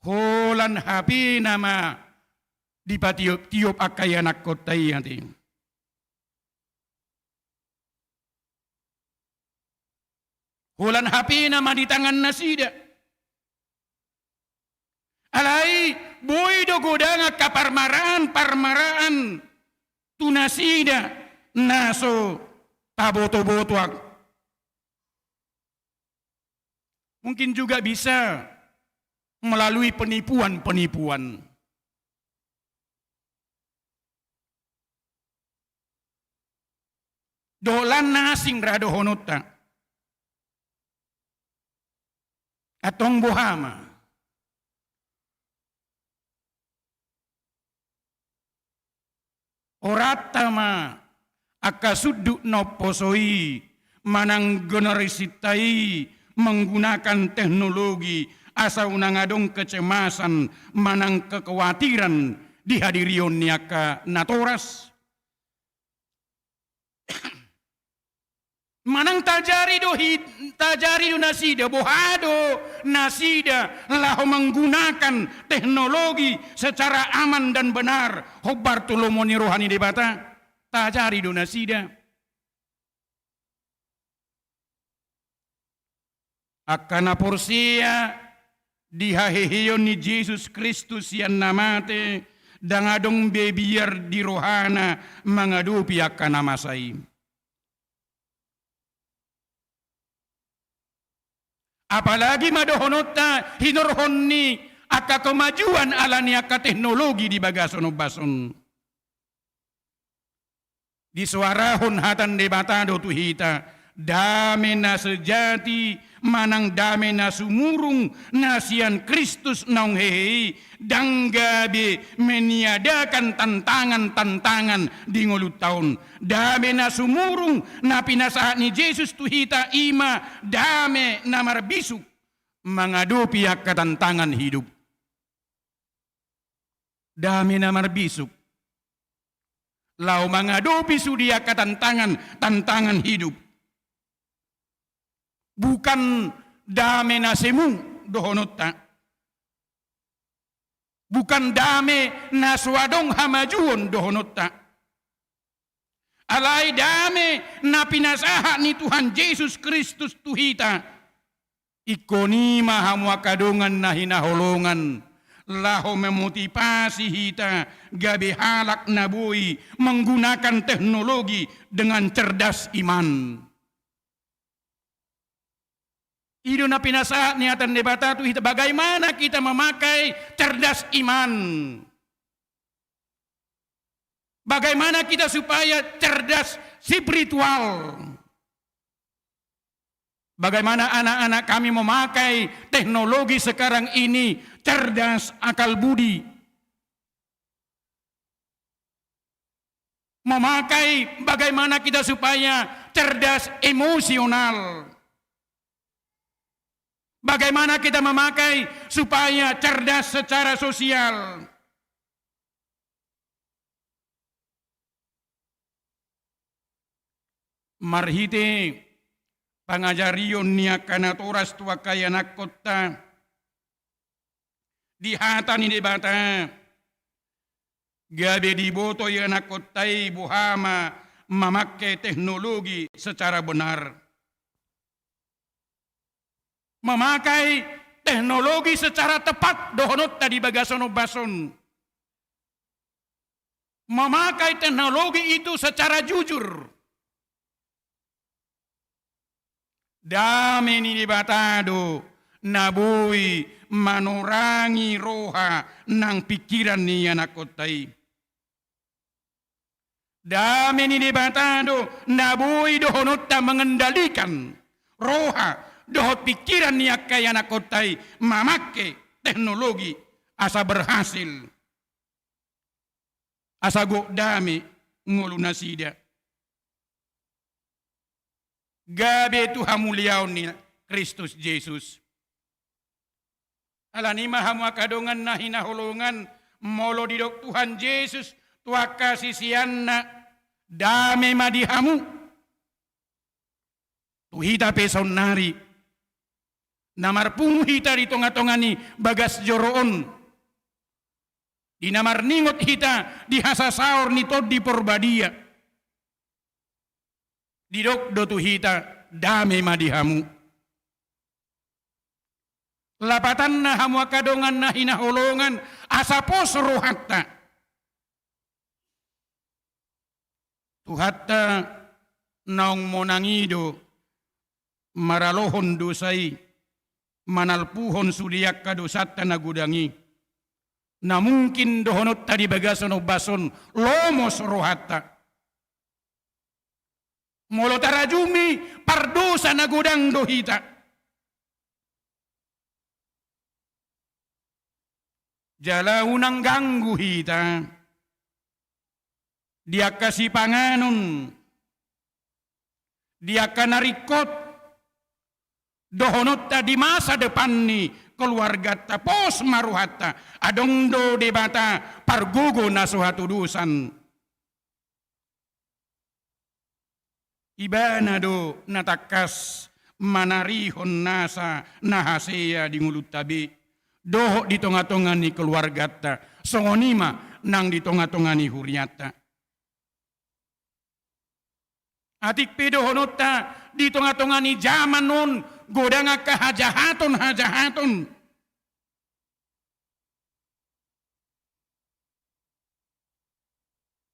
Holan HP nama dipatiup-tiup akayanak kotai nanti. Holan HP nama di tangan nasida. Alai boy do godanga parmaraan tu nasida naso taboto-botoak. Mungkin juga bisa melalui penipuan-penipuan. Dolan nasing rado honota. Atong bohama. Oratama akasuduk no posoi manang generasitai menggunakan teknologi asa unangadong kecemasan manang kekhawatiran dihadirion niaka natoras. Manang tajari do nasida bohado nasida lahu menggunakan teknologi secara aman dan benar. Hobar tulomoni rohani debata tajari do nasida. Akana porsia dihahehiyon ni Jesus Kristus yang namate dangadong bebiar di rohana mengadupi akana masai. Apalagi madohonota hinorhon ni aka kemajuan alani aka teknologi di bagason bason. Di suarahon hatan debatado tuhita dame na sejati manang dame na sumurung nasian Kristus naung hehe danggabe meniadakan tantangan-tantangan di ngulut tahun. Dame na sumurung na pinasahat ni Jesus tuhita ima dame na marbisuk mengadupi ketantangan hidup. Dame na marbisuk lau mengadupi sudia tantangan hidup. Bukan dame na semu dohonota. Bukan dame na swadong hamajuon dohonota. Alai dame na pinasaha ni Tuhan Yesus Kristus tuhita. Ikoni mahamwa kadungan na hinaholongan. Laho memotivasi hita gabi halak nabui menggunakan teknologi dengan cerdas iman. Ido na pinasahat niatan debata tu hita bagaimana kita memakai cerdas iman. Bagaimana kita supaya cerdas spiritual. Bagaimana anak-anak kami memakai teknologi sekarang ini cerdas akal budi. Memakai bagaimana kita supaya cerdas emosional. Bagaimana kita memakai supaya cerdas secara sosial. Marhite pangajarion niya kanatoras tua kaya nakota di hata ni debata. Gabe di boto yang nakotai buhama memakai teknologi secara benar. Memakai teknologi secara tepat dohonot tadi bagasono bason. Memakai teknologi itu secara jujur. Dame ni batado nabui manurangi roha nang pikiran ni anak kotai. Dame ni batado nabui dohonot mengendalikan roha dohot pikiran ni akai anak kotai memakai teknologi asa berhasil. Asa go dame ngulu nasida. Gabe tu hamuliaw ni Kristus Jesus. Alani mahamu akadongan na hinahulungan molo didok Tuhan Yesus tua kasih sianna dame madihamu. Tuhita peson nari. Namar pung hita di tonga-tonga ni bagas joroon. Di namar ningot hita di hasasaur ni tod di porbadia. Di dok do tu hita dame madihamu. Lapatan na hamu akadongan na hinaholongan asapos rohatta. Tuhatta naong monangido maralohon dosai manalpuhon sudiak kadosatta na gudangi. Na mungkin dohonot tadi bagason o bason lomos rohatta. Molo tarajumi pardosa na gudang dohita. Jala unang ganggu hita. Dia kasih panganon. Dia kanarikot. Dohonot di masa depan ni keluarga ta pos maruhata. Adong do debata pargugo na suatu dusan. Ibana do natakas manarihon nasa nahaseya di ngulut tabi. Doho di tonga-tonga ni keluarga ta. Songonima nang di tonga-tonga ni huriata. Atik pedohonot ta di tonga-tonga ni zaman nun. Godanga kahajahaton-hajahaton.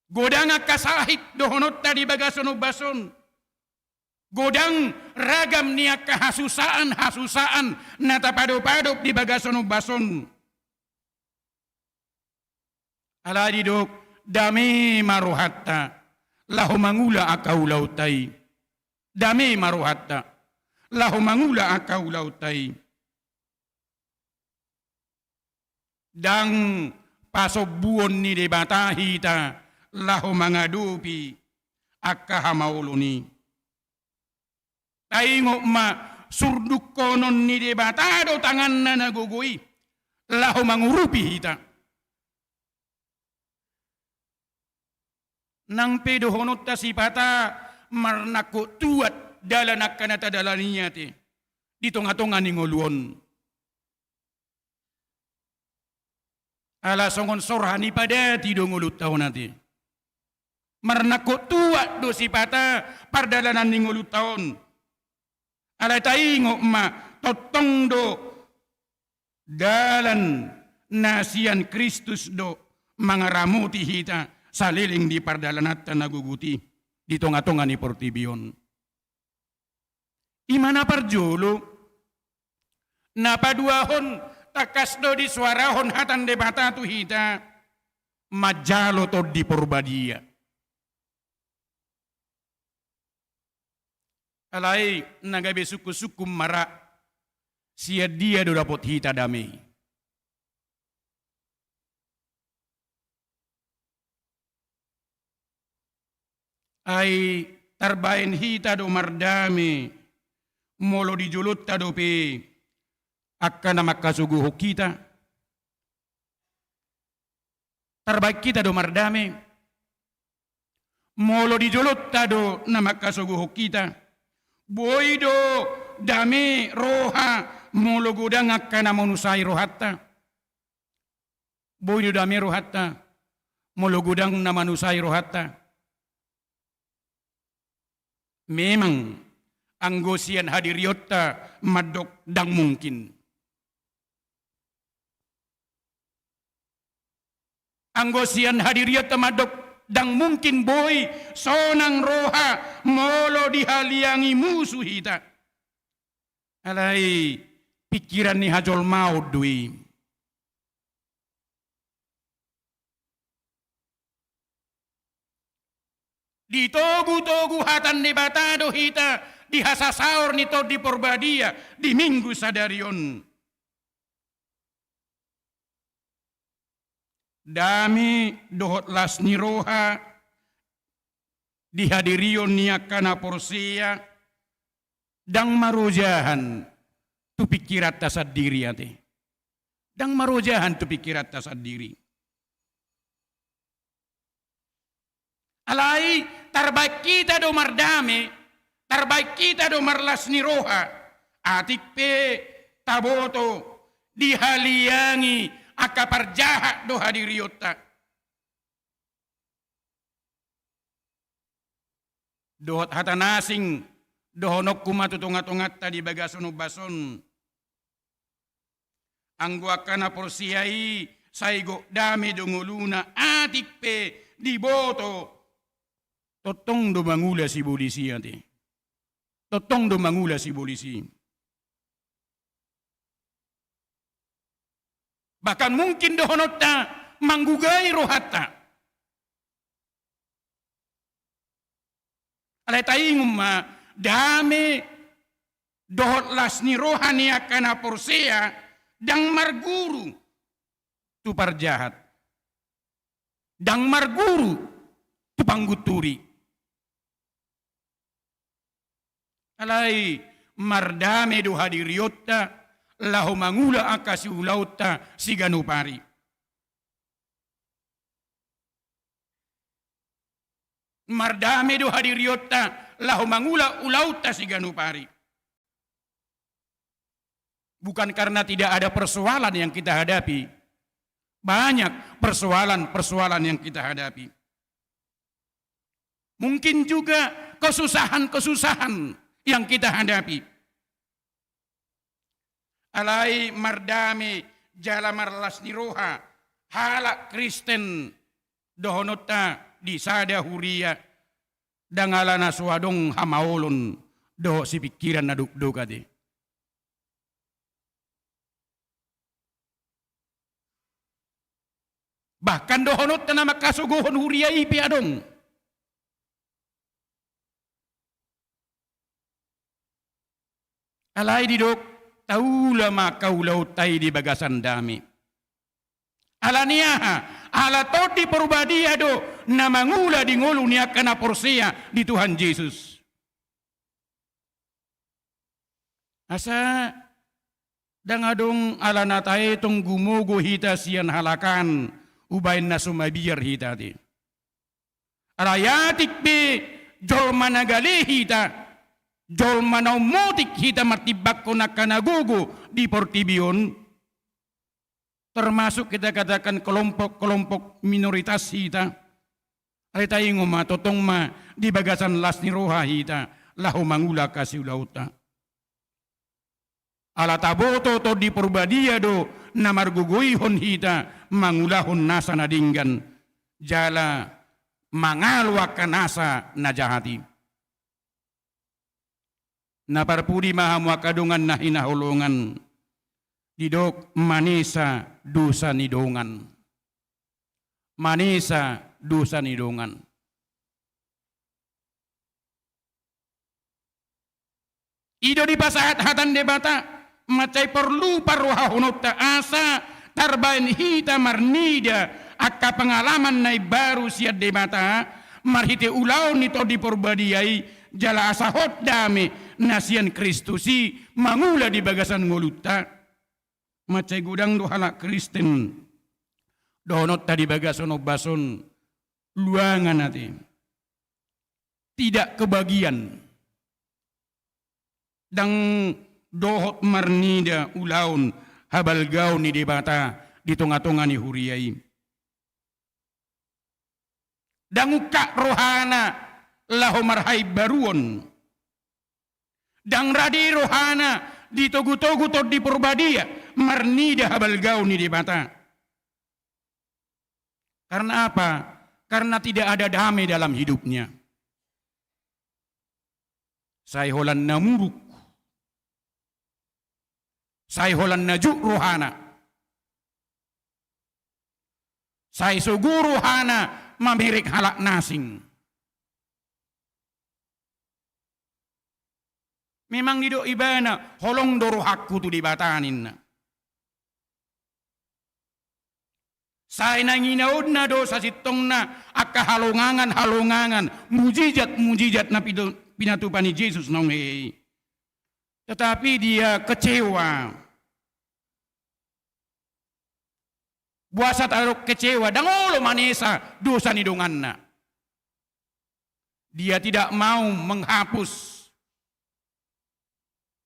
Godanga kasahik dohonot ta di bagason bason. Godang ragam niya kahasusaan natapado-padop di bagason bason. Aladi dok dami maruhatta lahu mangula akau lautai. Dami maruhatta lahu mangula akau lautai. Dang pasobuon ni debatahita lahu mangadupi akahamauluni. Taingok ma surduk konon ni debatado tangan na nagugui. Lahu mangurupi hita. Nang pedohonot ta sipata marnako tuat dalanak kanata dalaniya ti. Di tonga-tonga ni ngoluon. Ala songon sorhani pada ti do ngulut tao nati. Marnako tuat do sipata pardalanan ni ngulut taon. Alay taingok ma totong do dalan nasian Kristus do mangaramuti hita saliling di pardalanat naguguti di tonga-tonga ni Portibion. Imana parjolo napaduahon takas do di suarahon hatan debata tu hita majalo to di porbadia. Alai nagabe suku-suku mara sia dia do dapot hita damai. Ai tarbain hita do mardame molo di julut ta do pe akka na makasuguho kita. Tarbaik kita do mardame molo di julut ta do na makasuguho kita. Boido dame roha molo gudang akka na manusai rohatta. boy dami rohatta, mulugudang na manusay rohatta. Memang anggosian hadiriotta madok dang mungkin. Anggosian hadiriotta madok dang mungkin boy sonang roha molo dihaliangi musuh hita. Alai pikiran ni hajol maut dui. Ditogu-togu hatan ni batado hita dihasasaur nito di porbadia di minggu sadarion. Dami dohot las ni roha dihadirion niakana porsia dang marojahan tu pikirat tasad diri ate. Dang marojahan tu pikirat tasad diri. Alai terbaik kita do mardame, terbaik kita do marlas ni roha, atik pe taboto dihaliangi akapar jahat do hadiriota. Dohot hata nasing, dohonok kumatutungat-tungat tadi bagasono bason. Anggo akana porsiai saigo dame do nguluna atik pe diboto. Totong do mangula si polisi ate. Totong do mangula si polisi. Bahkan mungkin do honota manggugai rohata. Alay taingum ma dame dohot las ni rohani akana porsea dang marguru tu parjahat. Dang marguru tu pangguturi. Alay mardame do hadiriotta lahu mangula akasi ulauta si ganupari. Mardame do hadiriotta lahu mangula ulauta si ganupari. Bukan karena tidak ada persoalan yang kita hadapi. Banyak persoalan-persoalan yang kita hadapi. Mungkin juga kesusahan-kesusahan yang kita hadapi. Alai mardame jala marlas niroha halak Kristen dohonota di sada huria dangalana suadong hamaolon do si pikiran na dukdukade. Bahkan dohonot na makasuguhon huria ipi adong. Alay didok, taula makaulau tay di bagasan dami. Alaniaha, ala toti porbadia do, na mangula di ngulu niya kana porsia di Tuhan Yesus. Asa, dangadong ala natay tong gumugo hita siyan halakan, ubayin na sumabiyar hita di. Arayatik be, jol managali hita, jol manaumutik hita matibak ko na kanagugo di Portibion, termasuk kita katakan kelompok-kelompok minoritas hita. Ay tayo matotong ma di bagasan las ni roha hita, lahu mangula kasi ulauta. Ala taboto to di porbadia do na marguguyhon hita, mangulahon nasa nadinggan, jala mangalwa kanasa na jahati. Naparpudi mahamwa kadungan na hinahulungan, didok manisa dosa nidongan. Manisa dosa nidongan. Ido di pasahat hatan debata, macay perlu parwahunot ta asa, tarbain hita marnida, akka pengalaman na baru siya debata, marhite ulaw nito di porbadiyay, jala asahot dami nasian Kristusi mangula di bagasan nguluta. Macay gudang dohala Kristen donot tadi bagasan obason luangan natin. Tidak kebagian. Dang dohot marnida ulaun habal gaun ni debata di tengah-tengah ni huriai. Danguka rohana lahu marhai baruon. Dang radi rohana di togu-togu to di Purbadia marnida habal gaun ni di mata. Karena apa? Karena tidak ada damai dalam hidupnya. Saya holan namuruk. Saya holan najuk rohana. Saya suguru hana mamirik halak nasing. Memang di do ibana holong doro hakku tu dibatanin. Saya nanginaud na dosa sitong na akka halongangan mujizat na pinatupani Yesus nong hei. Tetapi dia kecewa. Buasa tarok kecewa, dangolo manesa dosa ni donganna. Dia tidak mau menghapus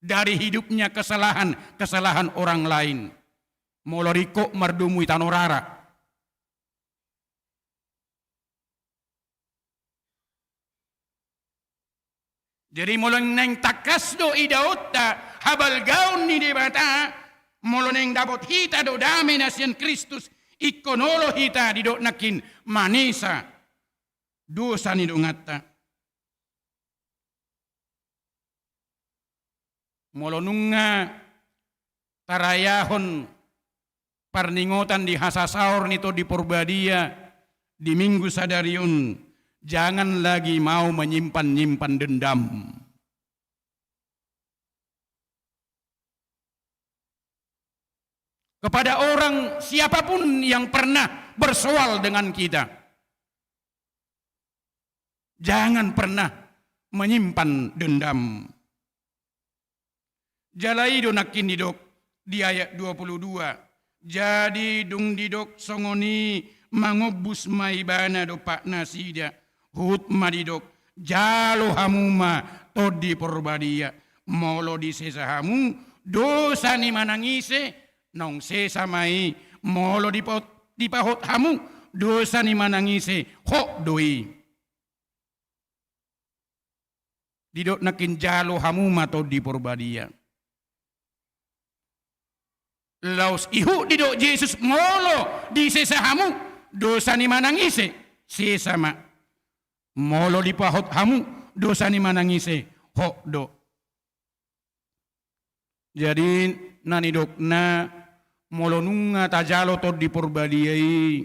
dari hidupnya kesalahan orang lain. Moloriko mardumui tanorara. Jadi molong neng takas do idaota habal gaun ni debata molong neng dapat hita do dame nasian Kristus ikonolo hita di do nakin manesa dosa ni do ngata. Molonunga tarayahon parningotan di hasasaur nito di Purbadia di Minggu Sadarion. Jangan lagi mau menyimpan-nyimpan dendam. Kepada orang siapapun yang pernah bersoal dengan kita. Jangan pernah menyimpan dendam. Jalai donakin didok di ayat 22. Jadi dung didok songoni mangobus maibana do pak nasida. Hut madidok jalo hamuma todi Purbadia molo di sesa hamu dosa ni manangise nong sesa mai molo di pahot hamu dosa ni manangise hok doi didok nakin jalo hamuma todi Purbadia laus ihu didok Yesus molo di sesa hamu dosa ni manangise sesa ma molo di pahot hamu dosa ni manangise hok do. Jadi nani dok na molo nunga tajalo to di Purbadiai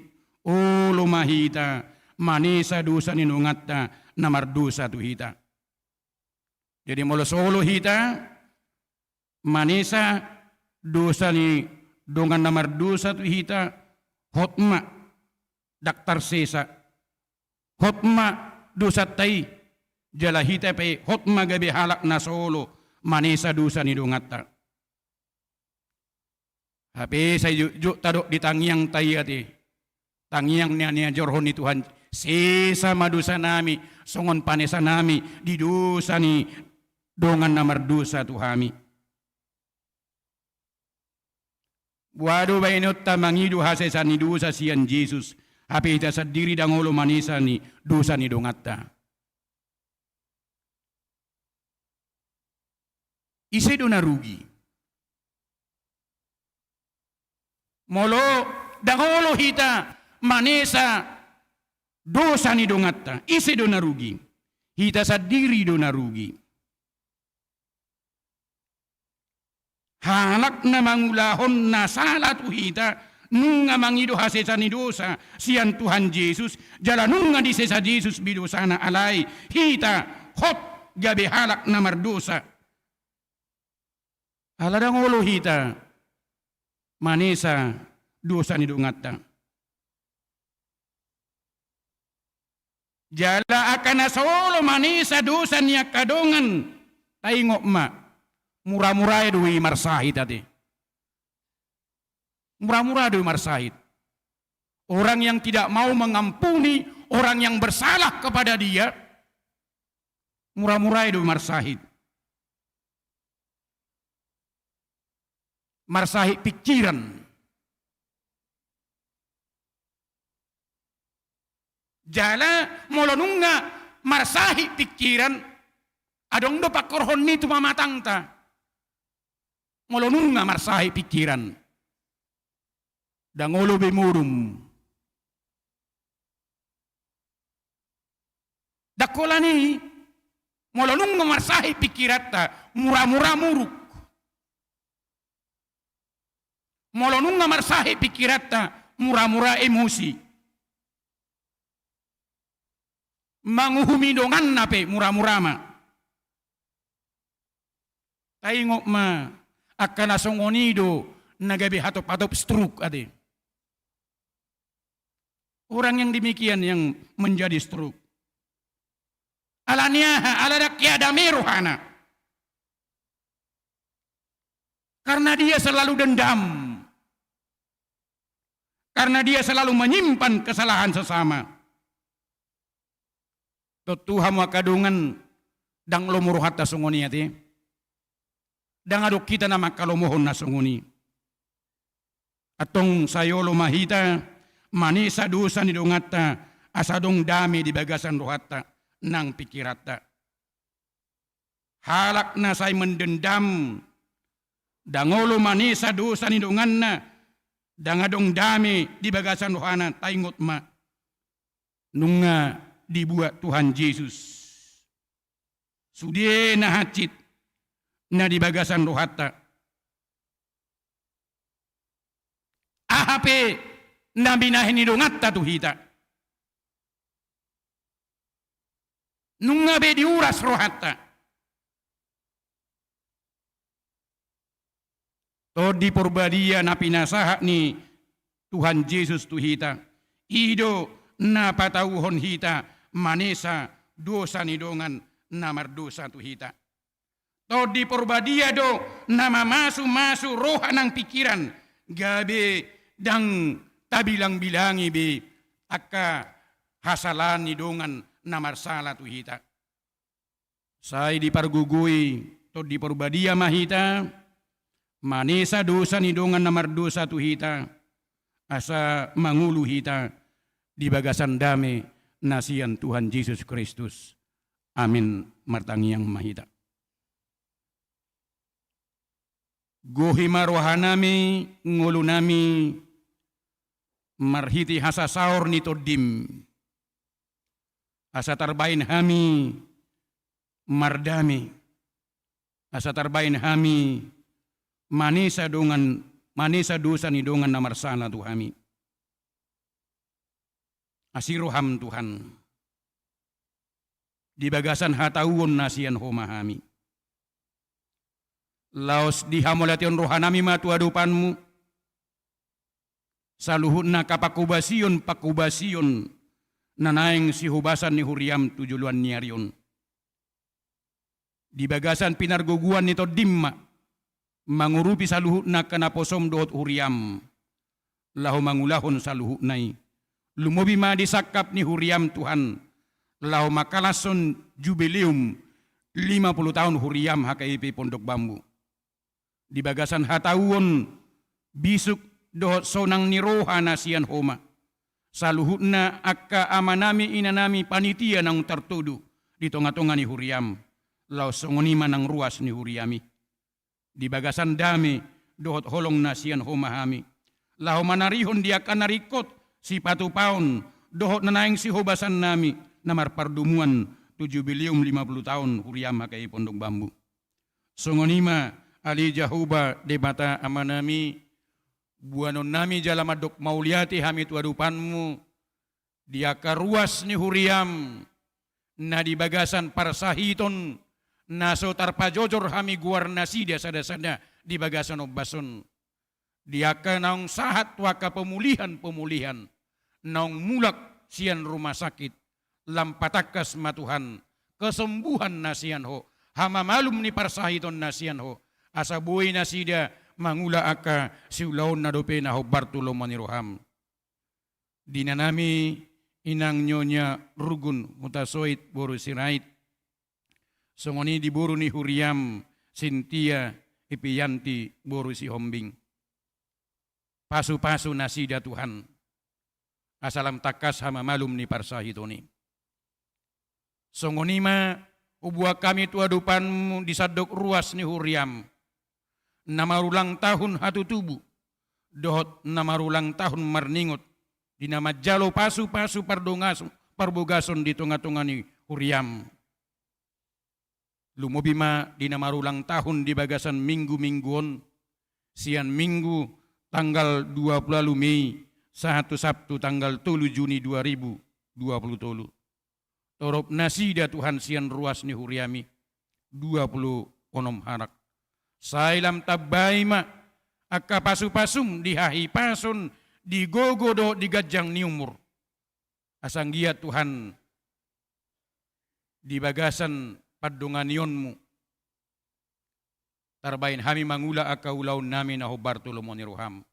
ulu mahita manesa dosa ni nungatta namar dosa tu hita. Jadi molo solo hita manesa dosa ni dongan namar dosa tu hita hotma daktar sesa hotma dosa tai jalahita pe hotma gabe halak na solo manesa dosa ni dongatta. Hape saya juk tadok di tangiang tai ati. Tangiang niya jorhon ni Tuhan. Sesa madosa nami songon panesa nami di dosa ni dongan namar dosa Tuhami. Buado bainot tamangidu hasesa ni dosa sian Yesus. Hape ita sadiri dangolo manesa ni dosa ni dongatta. Ise do narugi. Molo dangolo hita manesa dosa ni dongatta. Ise do narugi. Hita sadiri do narugi. Halak na mangulahon na salatu hita nunga mangido hasesa ni dosa sian Tuhan Yesus jala nunga di sesa Yesus bidosana alai hita hot gabe halak na mardosa aladang olo hita manesa dosa ni dungatta jala akan solo manesa dosa ni kadongan taingok ma murah-murah dui marsahit tadi. Murah-murah doi marsahid. Orang yang tidak mau mengampuni orang yang bersalah kepada dia. Murah-murah doi marsahid. Marsahid pikiran. Jala molonunga marsahi pikiran adong do pakorhon ni tumamatang ta. Molonunga marsahi pikiran. Dangolo bemurum. Dakolani molonunga marsahi pikirata murah-murah muruk. Molonunga marsahi pikirata murah-murah emosi. Manguhumidongan nape murah-murah ma. Taingok ma akan asongonido nagabi hatop-hatop stroke ade. Orang yang demikian yang menjadi stroke. Alaniaha aladak yadame rohana. Karena dia selalu dendam. Karena dia selalu menyimpan kesalahan sesama. Tuhan makadungan dang lomuruhat na sunguni ati. Dang aduk kita na makalomohon na sunguni. Atong sayo lumahita manisa dusa ni dungata asadong dami di bagasan rohata nang pikirata. Halak na say mendendam dangolo manisa dusa ni dunganna dangadong dami di bagasan rohana taingot ma nunga dibuat Tuhan Yesus. Sudie na hacit na di bagasan rohata. Ahape na binahin ni dongata tuhita. Nunga be diuras rohata. Todi porbadia na pinasaha ni Tuhan Yesus tuhita. Ido na patauhon hita manesa dosa ni dongan namar dosa tuhita. Todi porbadia do nama masu roha nang pikiran gabe dang tabilang-bilangi be akka hasalan ni dongan namar salah tuhita. Sai di pargugui todi porbadia mahita manesa dosa ni dongan namar dosa tuhita asa mangulu hita di bagasan dame nasian Tuhan Yesus Kristus. Amin martangiang mahita. Gohima rohanami ngulunami marhiti hasa saur ni todim. Asa tarbain hami mardami. Asa tarbain hami manisa dosa ni dongan namar sana tuhami. Asiroham Tuhan. Di bagasan hatauon nasian homahami. Laos dihamolation rohanami matu adupanmu. Saluhut na kapakubasion nanaing si hubasan ni huriam tujuluan niarion. Di bagasan pinarguguan nito dimma. Mangurupi saluhut na kanaposom dohot huriam. Lahu mangulahon saluhut nai. Lumobi ma disakap ni huriam Tuhan. Lau makalason jubileum 50 tahun huriam HKIP Pondok Bambu. Di bagasan hatauon bisuk dohot sonang ni roha nasian homa. Saluhutna akka amanami inanami panitia nang tertudu di tonga-tonga ni huriam. Lau songonima nang ruas ni huriami. Di bagasan dami dohot holong nasian homa hami. Lau manarihon dia kanarikot si patupaon dohot nanaing si hobasan nami namar pardumuan 7 bilium 50 tahun huriam makai Pondok Bambu. Songonima ali jahuba debata amanami buanon nami jalamadok mauliati hamit wadupanmu dia karuas ni huriam na di bagasan parsahiton naso tarpajojor hami guarnasi dia sada-sada di bagasan obason dia naung sahat waka pemulihan naung mulak sian rumah sakit lampatakas matuhan kesembuhan nasian ho hama malum ni parsahiton nasian ho asa buhay nasida mangula aka siulaon na dope na ho Bartulo maniroham dinanami inang nyonya rugun mutasoit boru sirait songoni di boru ni huriam Sintia Ipiyanti boru si hombing pasu-pasu nasida Tuhan asalam takas hama malum ni parsahitoni. Songonima ubua kami tua dupanmu disadok ruas ni huriam. Namarulang tahun hatu tubuh. Dohot namarulang tahun marningot. Di nama jalo pasu-pasu parbogason di tengah-tengah ni huriam. Lumobima di namarulang tahun di bagasan minggu-mingguon. Sian minggu tanggal 20 Mei. Satu Sabtu tanggal 7 Juni 2020. Torop nasida Tuhan sian ruas ni huriami 20 onom harak. Sailam tabaima akka pasu-pasum dihahi pasun di gogodo di gajang ni umur. Asanggia Tuhan di bagasan padunganionmu. Tarbain hami mangula akka ulaun nami na hobartulo mo ni ruham.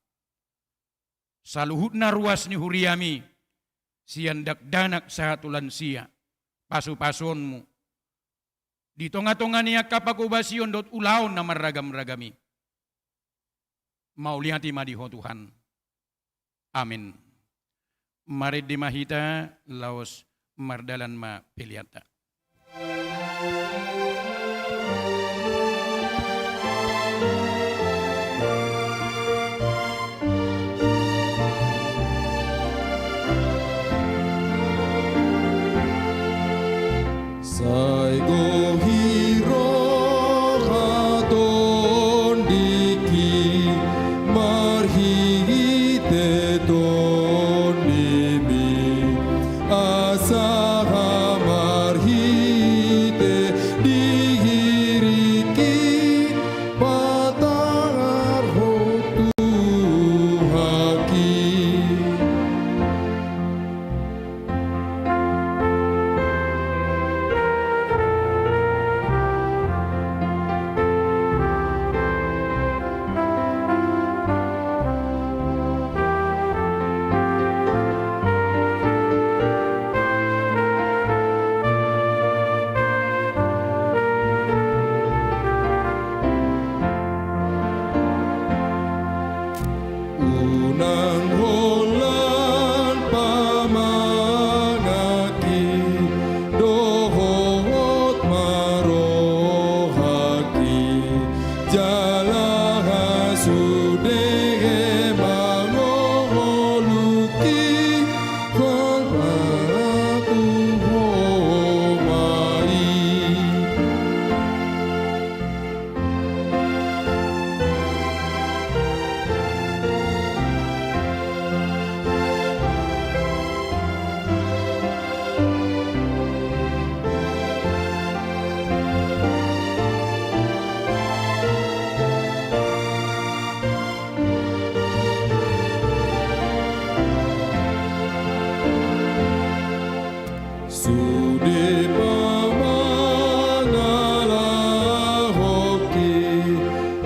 Saluhut na ruas ni huriami sian dakdanak sa tulansia. Pasu-pasunmu. Di tonga-tonga niya kapakubasyon dot ulaw na maragam-ragami. Maulihati madiho Tuhan. Amin. Marid di mahita laos mardalan ma piliata. Saigo hiro haton diki marhite ton dimi asaha marhite dihiriki patar hotu haki. Unang holan pamanaki dohot marohaki jalaha sudehe mangoholuki kalpatu homai. Sude pamangala hoki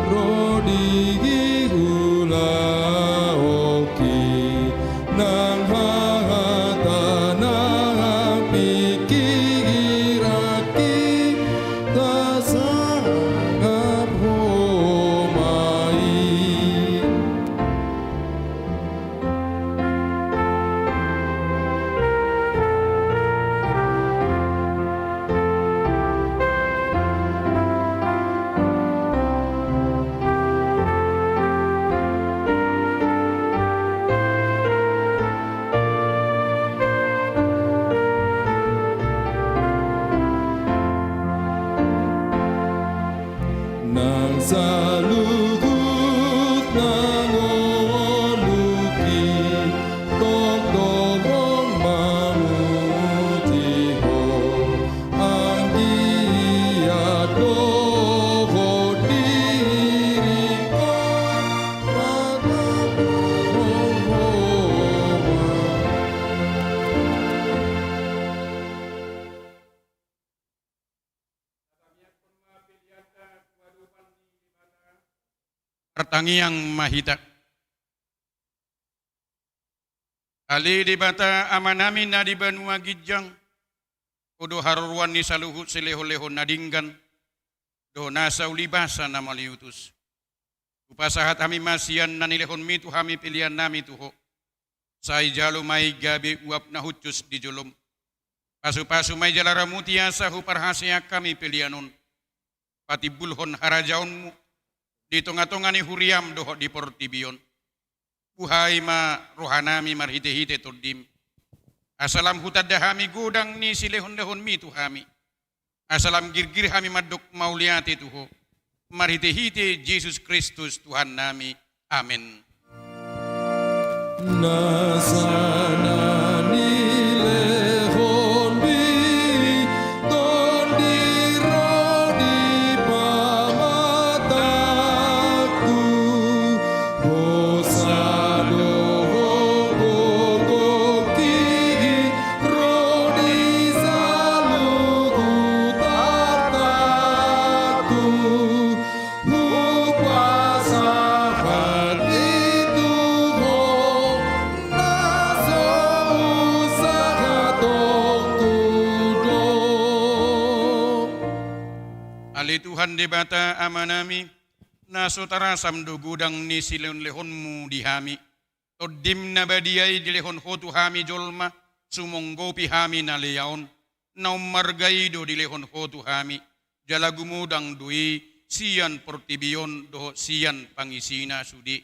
rodigi gula hoki nang hahata nang pikiraki tasangap homai. Nang saluhut nang oluki tong-tong mamutiho anggia doho diriko Pertangiang mahita. Ali di bata amanami na di banua gijang. Udo haruruan ni saluhut sileho-leho nadinggan. Do nasa ulibasa na maliutus. Upasahat kami masian na nilehon mitu kami pilihan nami tuho. Sai jalu mai gabe uap na hucus di julum. Pasu-pasu mai jalara mutiasa hu parhasia kami pilianon. Pati bulhon harajaunmu. Di tonga-tongani huriam doho di portibion. Uhai ma rohanami marhite-hite turdim. Asalam hutadahami godang ni silehon-dehon mi tuhami. Asalam girgir hami madok mauliati tuho. Marhite-hite Yesus Kristus Tuhan nami. Amin. Nasana nilehon bi don dirodi pamataku bosado gogoki rodi salugu tataku upasa hati Ali Tuhan debata amanami, nasutara samdo gudang ni silon lehonmu dihami, todim na badiyay di lehon hotu hami jolma, sumonggopi hami na leyaon, naumargaido di lehon hotu hami, jalagumudang dui, siyan portibion doho siyan pangisina sudi.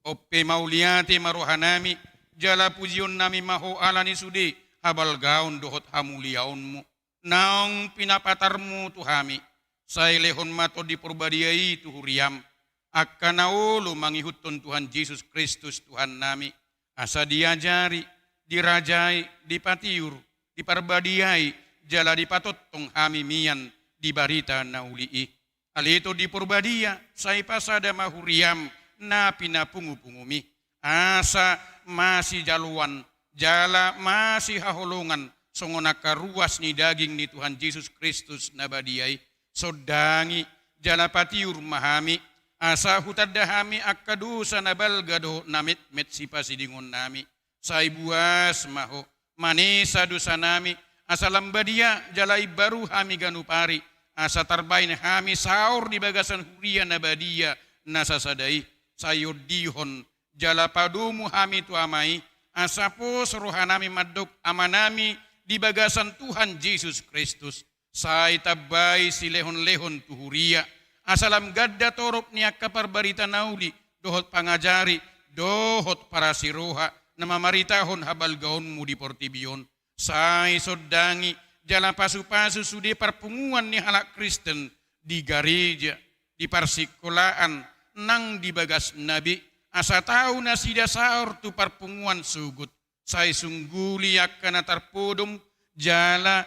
Oppe mauliate marohanami, jala pujion nami maho alani sudi, habal gaon dohot hamuliaonmu, naong pinapatarmu tuhami. Sai lehon mato di purbadiai tuhuriam. Akkanaulu mangihutun Tuhan Yesus Kristus Tuhan nami. Asa diajari, dirajai, dipatiur, diparbadiai, jala dipatotong hami mian di barita naulii. Alito di purbadia, sai pasada mahuriam na pinapungu-pungumi. Asa masih jaluan, jala masih hahulungan, songonaka ruas ni daging ni Tuhan Yesus Kristus nabadiai. Sodangi jalapatiur mahami asa hutadahami akkadusa nabalgado namit met sipasidingon nami sai buas maho manisa dosa nami asa lambadia jalai baru hami ganupari asa tarbain hami saur di bagasan huria nabadia nasasadai sayodihon jalapadumu hami tuamai asa pos rohanami madok amanami di bagasan Tuhan Yesus Kristus. Sai tabay si lehon-lehon tuhuria. Asalam gadda torop niya kaparbarita nauli. Dohot pangajari. Dohot para siroha. Namamaritahon habal gaon mo di portibion. Sai sodangi. Jala pasu-pasu sudi parpunguan ni halak Kristen. Di gereja. Di parsikolaan. Nang di bagas nabi. Asa tahu na sida saur tu parpunguan sugut. Sai sungguli akan tarpodom. Jala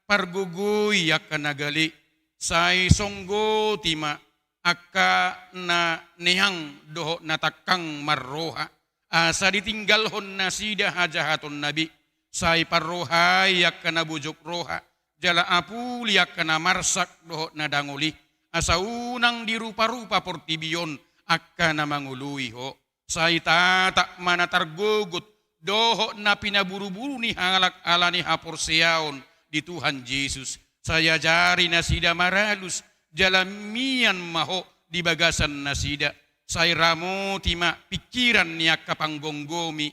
parguguy akan nagali sai songgo tima akka na nihang doho natakang marroha asa ditinggalhon na sida hajahaton nabi sai parrohay akan nabujok roha jala apuli akan marsak doho nadanguli asa unang dirupa-rupa portibion akan namangului ho sai tatak mana targugut doho na pinaburu-buru ni halak alani haporseaon di Tuhan Yesus. Saya jari nasida maralus jalamian maho di bagasan nasida. Saya ramo tima pikiran niak kapanggonggomi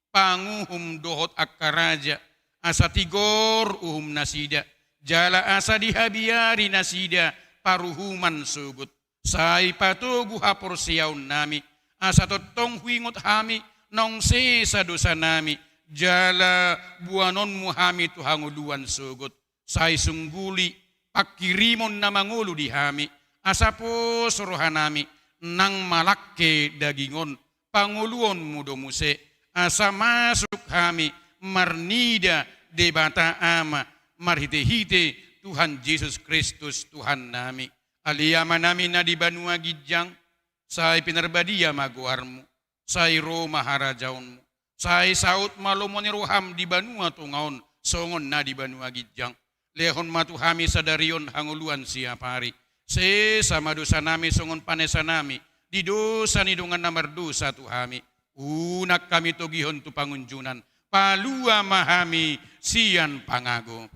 panguhum dohot akkaraja asa tigor nasida. Jala asa dihabiari nasida paruhuman sugut. Sai patugu hapor siyaun nami asa totong huingot hami nong sesa dosa nami. Jala buanon muhami tuhanguluan sugut. Sai sungguli pakirimon na mangulu dihami. Asapo sorohanami nang malakke dagingon. Panguluon mudomuse. Asa masuk hami marnida debata ama. Marhite-hite Tuhan Yesus Kristus Tuhan nami. Aliyama nami na di Banua Gijang. Sai pinarbadia maguarmu. Sai Roma harajaunmu. Sai saut malomoni roham di Banua tungaon songon na di Banua Gijang. Lehon matuhami sadarion hanguluan siapari. Se sama dosa nami songon panesa nami. Di dosa ni dungan namar dosa tuhami. Unak kami togihon tu pangunjunan. Palua mahami sian pangago.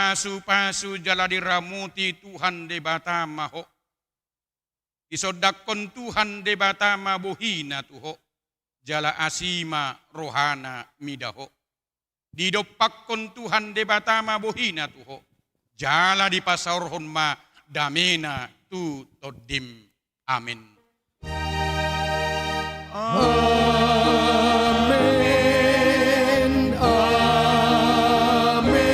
pasu-pasu jala diramuti Tuhan de batama ho. Isodakon Tuhan de batama bohina tuho. Jala asima rohana midaho. Didopakkon Tuhan de batama bohina tuho. Jala di pasaurhon ma damena tu todim. Amin. Amen, amen, amen.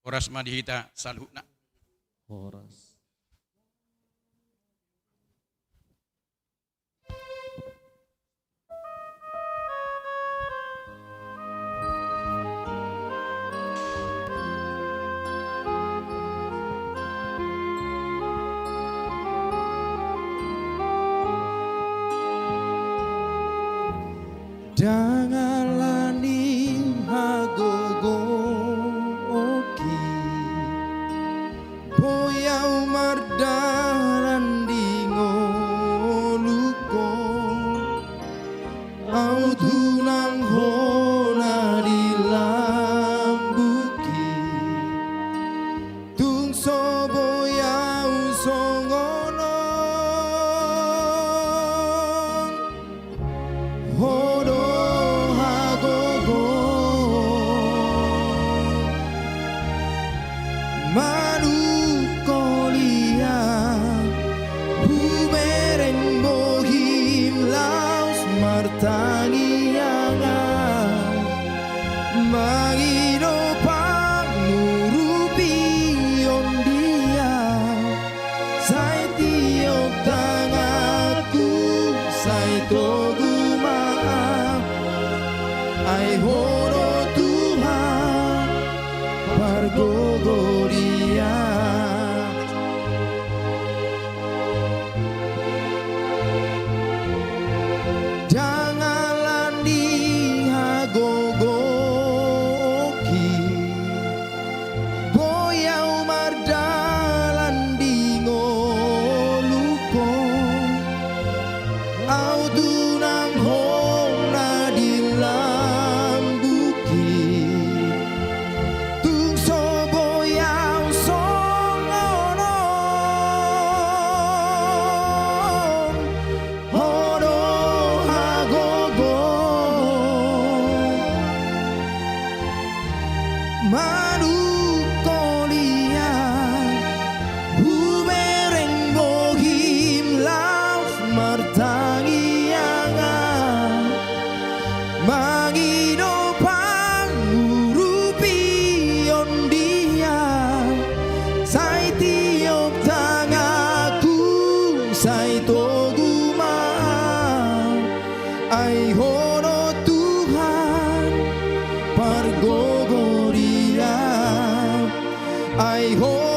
Oras madihita salhuna. Horas. Janganlani hagogo oki boyau mardaran dingo luko au tunang hona di lambuki tung so boyau songono hodo Manu kolia Huberen bohim laus martangianga Magino pangurupi ondia Sai tiok tangaku Sai toguma Ai horo Tuhan Pargogoria Janganlah dihagogoki Boyau mardalan dingoluko Au tunang hona di lambuki Tung sobo yang songono Hodo hagogo Manu kolia Hubereng bohim lauf martangianga Magino pangurupi ondia Sai tiok tangaku Sai toguma Ai horo Tuhan Pargogoria Ai horo